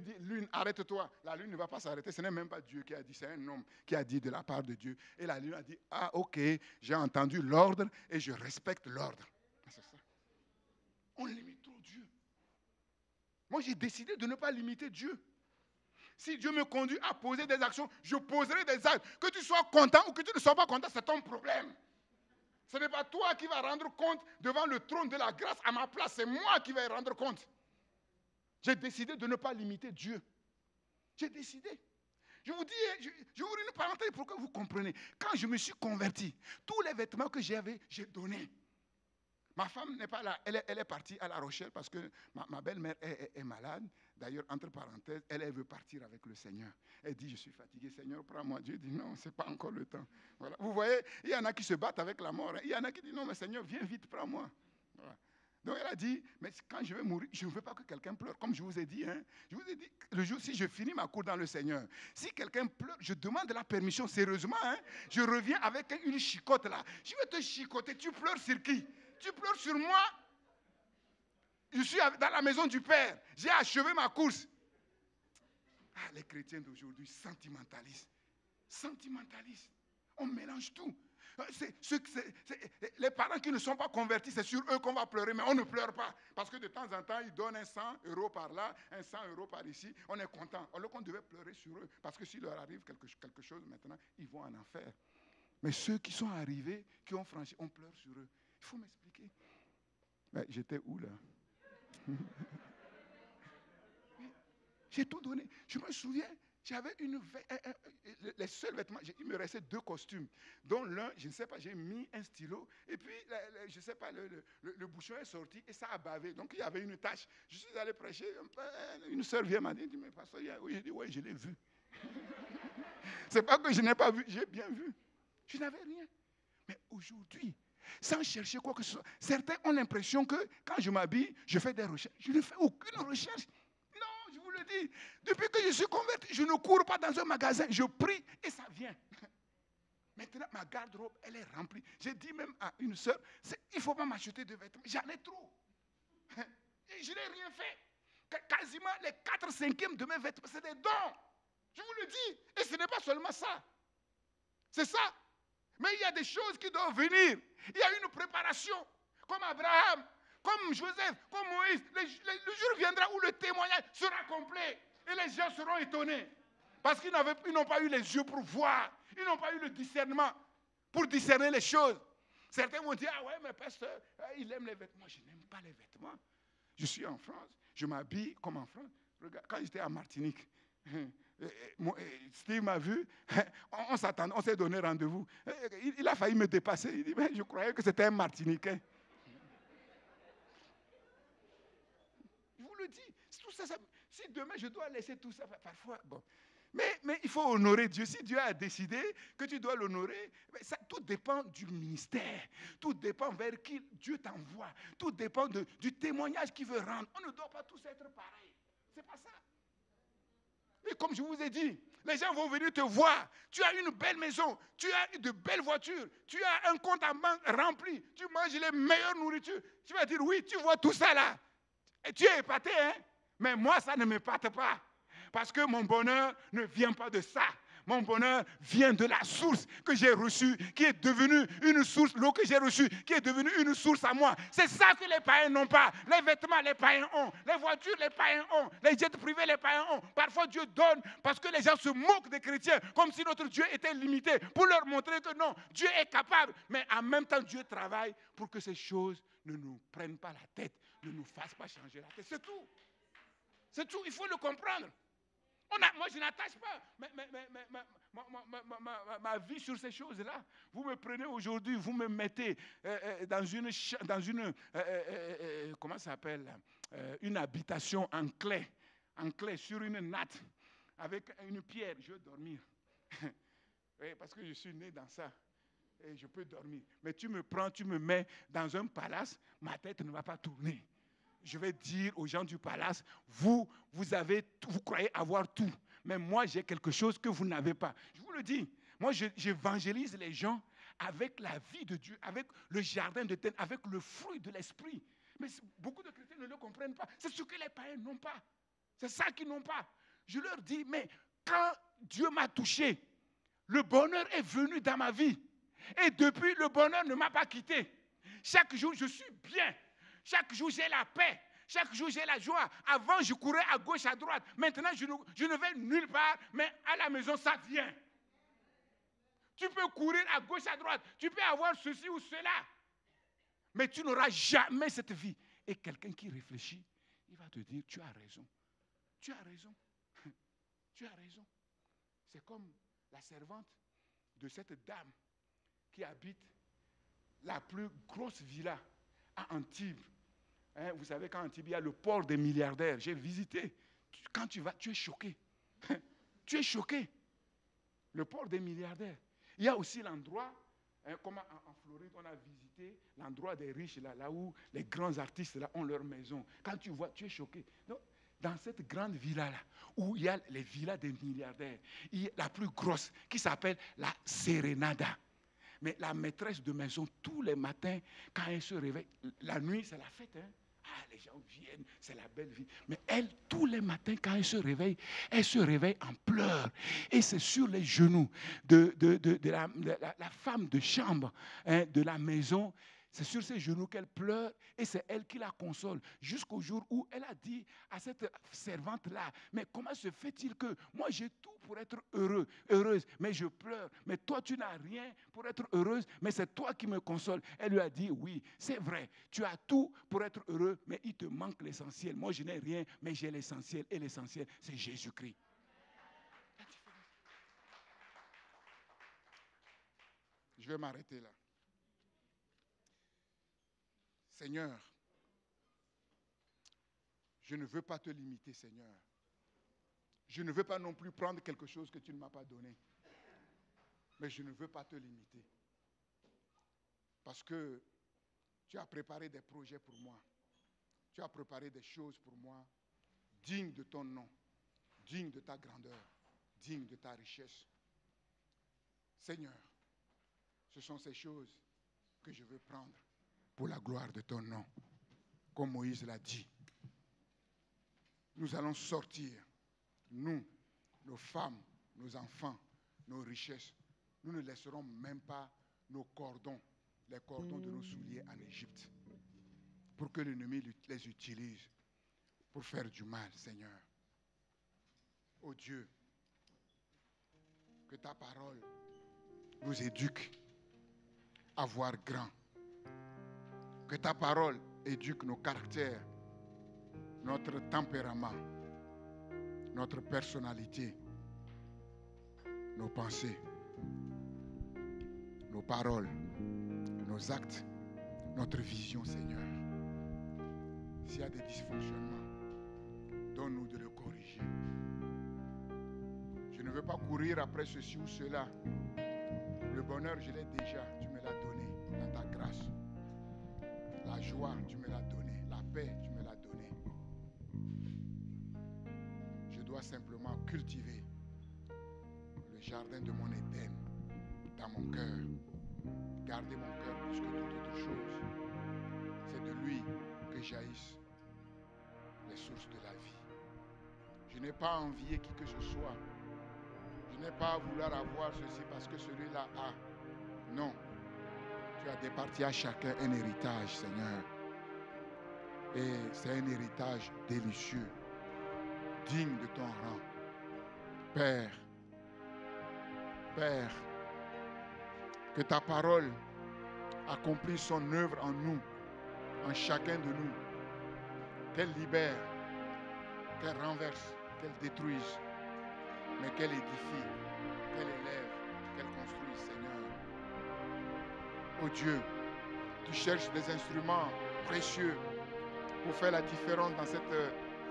dit, lune, arrête-toi, la lune ne va pas s'arrêter. Ce n'est même pas Dieu qui a dit, c'est un homme qui a dit de la part de Dieu. Et la lune a dit, ah ok, j'ai entendu l'ordre et je respecte l'ordre. C'est ça. On limite trop Dieu. Moi, j'ai décidé de ne pas limiter Dieu. Si Dieu me conduit à poser des actions, je poserai des actes. Que tu sois content ou que tu ne sois pas content, c'est ton problème. Ce n'est pas toi qui vas rendre compte devant le trône de la grâce à ma place. C'est moi qui vais rendre compte. J'ai décidé de ne pas limiter Dieu. J'ai décidé. Je vous dis, je vous ouvre une parenthèse pour que vous compreniez. Quand je me suis converti, tous les vêtements que j'avais, j'ai donné. Ma femme n'est pas là. Elle est partie à La Rochelle parce que ma belle-mère est malade. D'ailleurs, entre parenthèses, elle veut partir avec le Seigneur. Elle dit, je suis fatiguée, Seigneur, prends-moi. Dieu dit, non, ce n'est pas encore le temps. Voilà. Vous voyez, il y en a qui se battent avec la mort. Il y en a qui disent, non, mais Seigneur, viens vite, prends-moi. Voilà. Donc elle a dit, mais quand je vais mourir, je ne veux pas que quelqu'un pleure. Comme je vous ai dit, je vous ai dit, le jour si je finis ma cour dans le Seigneur, si quelqu'un pleure, je demande la permission sérieusement. Je reviens avec une chicotte là. Je vais te chicoter. Tu pleures sur qui? Tu pleures sur moi? Je suis dans la maison du Père. J'ai achevé ma course. Ah, les chrétiens d'aujourd'hui, sentimentalistes. Sentimentalistes. On mélange tout. Les parents qui ne sont pas convertis, c'est sur eux qu'on va pleurer, mais on ne pleure pas. Parce que de temps en temps, ils donnent un 100 € par là, un 100 € par ici. On est content. Alors qu'on devait pleurer sur eux. Parce que s'il leur arrive quelque chose maintenant, ils vont en enfer. Mais ceux qui sont arrivés, qui ont franchi, on pleure sur eux. Il faut m'expliquer. Mais j'étais où là? J'ai tout donné. Je me souviens, j'avais les seuls vêtements, il me restait 2 costumes, dont l'un, je ne sais pas, j'ai mis un stylo, et puis, je ne sais pas, le bouchon est sorti et ça a bavé. Donc, il y avait une tache. Je suis allé prêcher, une sœur vient m'a dit, mais pasteur, oui, j'ai dit, oui, je l'ai vu. C'est pas que je n'ai pas vu, j'ai bien vu. Je n'avais rien. Mais aujourd'hui, sans chercher quoi que ce soit, certains ont l'impression que quand je m'habille, je fais des recherches. Je ne fais aucune recherche. Non, je vous le dis. Depuis que je suis converti, je ne cours pas dans un magasin. Je prie et ça vient. Maintenant, ma garde-robe, elle est remplie. J'ai dit même à une sœur, il ne faut pas m'acheter de vêtements. J'en ai trop. Et je n'ai rien fait. Quasiment les 4/5 de mes vêtements, c'est des dons. Je vous le dis. Et ce n'est pas seulement ça. C'est ça. Mais il y a des choses qui doivent venir. Il y a une préparation. Comme Abraham, comme Joseph, comme Moïse. Le jour viendra où le témoignage sera complet. Et les gens seront étonnés. Parce qu'ils n'ont pas eu les yeux pour voir. Ils n'ont pas eu le discernement pour discerner les choses. Certains vont dire, ah ouais, mais pasteur, il aime les vêtements. Je n'aime pas les vêtements. Je suis en France. Je m'habille comme en France. Regarde, quand j'étais à Martinique, Steve m'a vu, on s'attendait, on s'est donné rendez-vous. Il a failli me dépasser. Il dit, mais je croyais que c'était un Martiniquais. Je vous le dis, tout ça, si demain je dois laisser tout ça, parfois, bon. Mais il faut honorer Dieu. Si Dieu a décidé que tu dois l'honorer, tout dépend du ministère. Tout dépend vers qui Dieu t'envoie. Tout dépend du témoignage qu'il veut rendre. On ne doit pas tous être pareils. C'est pas ça. Mais comme je vous ai dit, les gens vont venir te voir. Tu as une belle maison, tu as de belles voitures, tu as un compte en banque rempli, tu manges les meilleures nourritures. Tu vas dire, oui, tu vois tout ça là. Et tu es épaté, hein? Mais moi, ça ne m'épate pas. Parce que mon bonheur ne vient pas de ça. Mon bonheur vient de la source que j'ai reçue, qui est devenue une source, l'eau que j'ai reçue, qui est devenue une source à moi. C'est ça que les païens n'ont pas. Les vêtements, les païens ont. Les voitures, les païens ont. Les jets privés, les païens ont. Parfois, Dieu donne parce que les gens se moquent des chrétiens, comme si notre Dieu était limité, pour leur montrer que non, Dieu est capable. Mais en même temps, Dieu travaille pour que ces choses ne nous prennent pas la tête, ne nous fassent pas changer la tête. C'est tout. C'est tout. Il faut le comprendre. Moi, je n'attache pas ma vie sur ces choses-là. Vous me prenez aujourd'hui, vous me mettez dans une comment ça s'appelle, une habitation en clé sur une natte, avec une pierre. Je vais dormir. Oui, parce que je suis né dans ça. Et je peux dormir. Mais tu me prends, tu me mets dans un palace, ma tête ne va pas tourner. Je vais dire aux gens du palace, vous croyez avoir tout, mais moi j'ai quelque chose que vous n'avez pas. Je vous le dis, moi j'évangélise les gens avec la vie de Dieu, avec le jardin de terre, avec le fruit de l'esprit. Mais beaucoup de chrétiens ne le comprennent pas. C'est ce que les païens n'ont pas. C'est ça qu'ils n'ont pas. Je leur dis, mais quand Dieu m'a touché, le bonheur est venu dans ma vie. Et depuis, le bonheur ne m'a pas quitté. Chaque jour, je suis bien. Chaque jour, j'ai la paix. Chaque jour, j'ai la joie. Avant, je courais à gauche, à droite. Maintenant, je ne vais nulle part, mais à la maison, ça vient. Tu peux courir à gauche, à droite. Tu peux avoir ceci ou cela. Mais tu n'auras jamais cette vie. Et quelqu'un qui réfléchit, il va te dire, tu as raison. Tu as raison. Tu as raison. C'est comme la servante de cette dame qui habite la plus grosse villa à Antibes. Hein, vous savez qu'à Antibes, il y a le port des milliardaires. J'ai visité. Quand tu vas, tu es choqué. Tu es choqué. Le port des milliardaires. Il y a aussi l'endroit, comme en Floride, on a visité l'endroit des riches, là où les grands artistes là, ont leur maison. Quand tu vois, tu es choqué. Donc, dans cette grande villa-là, où il y a les villas des milliardaires, il y a la plus grosse, qui s'appelle la Serenada. Mais la maîtresse de maison, tous les matins, quand elle se réveille, la nuit, c'est la fête, hein? Ah, les gens viennent, c'est la belle vie. Mais elle, tous les matins, quand elle se réveille en pleurs. Et c'est sur les genoux de la femme de chambre, hein, de la maison. C'est sur ses genoux qu'elle pleure et c'est elle qui la console. Jusqu'au jour où elle a dit à cette servante-là, mais comment se fait-il que moi j'ai tout pour être heureuse, mais je pleure. Mais toi tu n'as rien pour être heureuse, mais c'est toi qui me consoles. Elle lui a dit, oui, c'est vrai, tu as tout pour être heureux, mais il te manque l'essentiel. Moi je n'ai rien, mais j'ai l'essentiel. Et l'essentiel, c'est Jésus-Christ. Je vais m'arrêter là. Seigneur, je ne veux pas te limiter, Seigneur. Je ne veux pas non plus prendre quelque chose que tu ne m'as pas donné. Mais je ne veux pas te limiter. Parce que tu as préparé des projets pour moi. Tu as préparé des choses pour moi dignes de ton nom, dignes de ta grandeur, dignes de ta richesse. Seigneur, ce sont ces choses que je veux prendre pour la gloire de ton nom, comme Moïse l'a dit. Nous allons sortir, nous, nos femmes, nos enfants, nos richesses. Nous ne laisserons même pas nos cordons, les cordons de nos souliers en Égypte, pour que l'ennemi les utilise pour faire du mal, Seigneur. Oh Dieu, que ta parole nous éduque à voir grand. Que ta parole éduque nos caractères, notre tempérament, notre personnalité, nos pensées, nos paroles, nos actes, notre vision, Seigneur. S'il y a des dysfonctionnements, donne-nous de le corriger. Je ne veux veux pas courir après ceci ou cela. Le bonheur, je l'ai déjà. Tu me l'as donné dans ta grâce. La joie, tu me l'as donné. La paix, tu me l'as donné. Je dois simplement cultiver le jardin de mon Éden dans mon cœur. Garder mon cœur plus que toute autre chose. C'est de lui que jaillissent les sources de la vie. Je n'ai pas à envier qui que ce soit. Je n'ai pas à vouloir avoir ceci parce que celui-là a. Non. Tu as départi à chacun un héritage, Seigneur. Et c'est un héritage délicieux, digne de ton rang. Père, Père, que ta parole accomplisse son œuvre en nous, en chacun de nous. Qu'elle libère, qu'elle renverse, qu'elle détruise, mais qu'elle édifie, qu'elle élève, qu'elle construise, Seigneur. Oh Dieu, tu cherches des instruments précieux pour faire la différence dans cette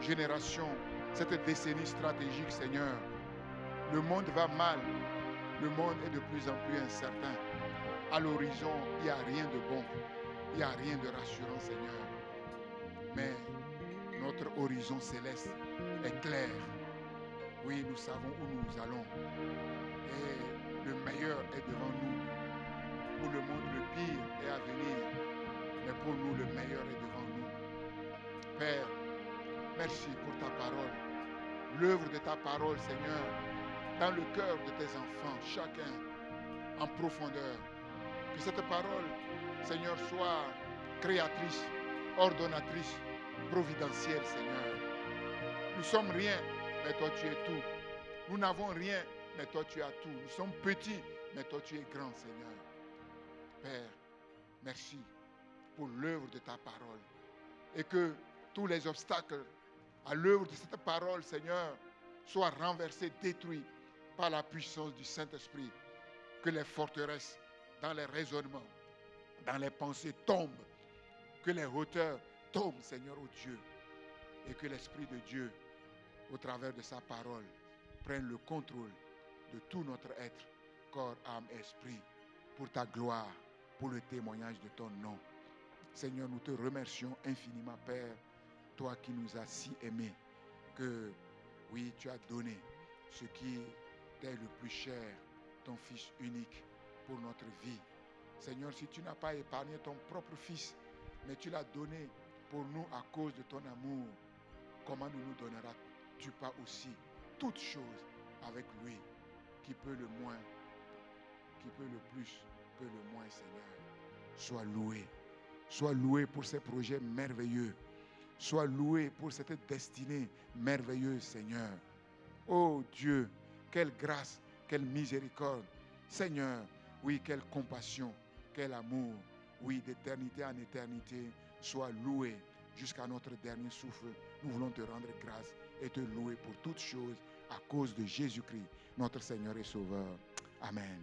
génération, cette décennie stratégique, Seigneur. Le monde va mal, le monde est de plus en plus incertain. À l'horizon, il n'y a rien de bon, il n'y a rien de rassurant, Seigneur. Mais notre horizon céleste est clair. Oui, nous savons où nous allons. Et le meilleur est devant nous. Pour le monde, le pire est à venir. Mais pour nous, le meilleur est devant nous. Père, merci pour ta parole. L'œuvre de ta parole, Seigneur, dans le cœur de tes enfants, chacun en profondeur. Que cette parole, Seigneur, soit créatrice, ordonnatrice, providentielle, Seigneur. Nous sommes rien, mais toi tu es tout. Nous n'avons rien, mais toi tu as tout. Nous sommes petits, mais toi tu es grand, Seigneur. Père, merci pour l'œuvre de ta parole. Et que tous les obstacles à l'œuvre de cette parole, Seigneur, soient renversés, détruits par la puissance du Saint-Esprit. Que les forteresses dans les raisonnements, dans les pensées tombent. Que les hauteurs tombent, Seigneur, ô Dieu. Et que l'Esprit de Dieu, au travers de sa parole, prenne le contrôle de tout notre être, corps, âme, esprit, pour ta gloire, pour le témoignage de ton nom. Seigneur, nous te remercions infiniment, Père, toi qui nous as si aimés, que, oui, tu as donné ce qui t'est le plus cher, ton Fils unique, pour notre vie. Seigneur, si tu n'as pas épargné ton propre Fils, mais tu l'as donné pour nous à cause de ton amour, comment ne nous donneras-tu pas aussi toutes choses avec lui, qui peut le moins, qui peut le plus, peut le moins, Seigneur. Sois loué pour ces projets merveilleux. Sois loué pour cette destinée merveilleuse, Seigneur. Oh Dieu, quelle grâce, quelle miséricorde. Seigneur, oui, quelle compassion, quel amour. Oui, d'éternité en éternité, sois loué jusqu'à notre dernier souffle. Nous voulons te rendre grâce et te louer pour toutes choses à cause de Jésus-Christ, notre Seigneur et Sauveur. Amen.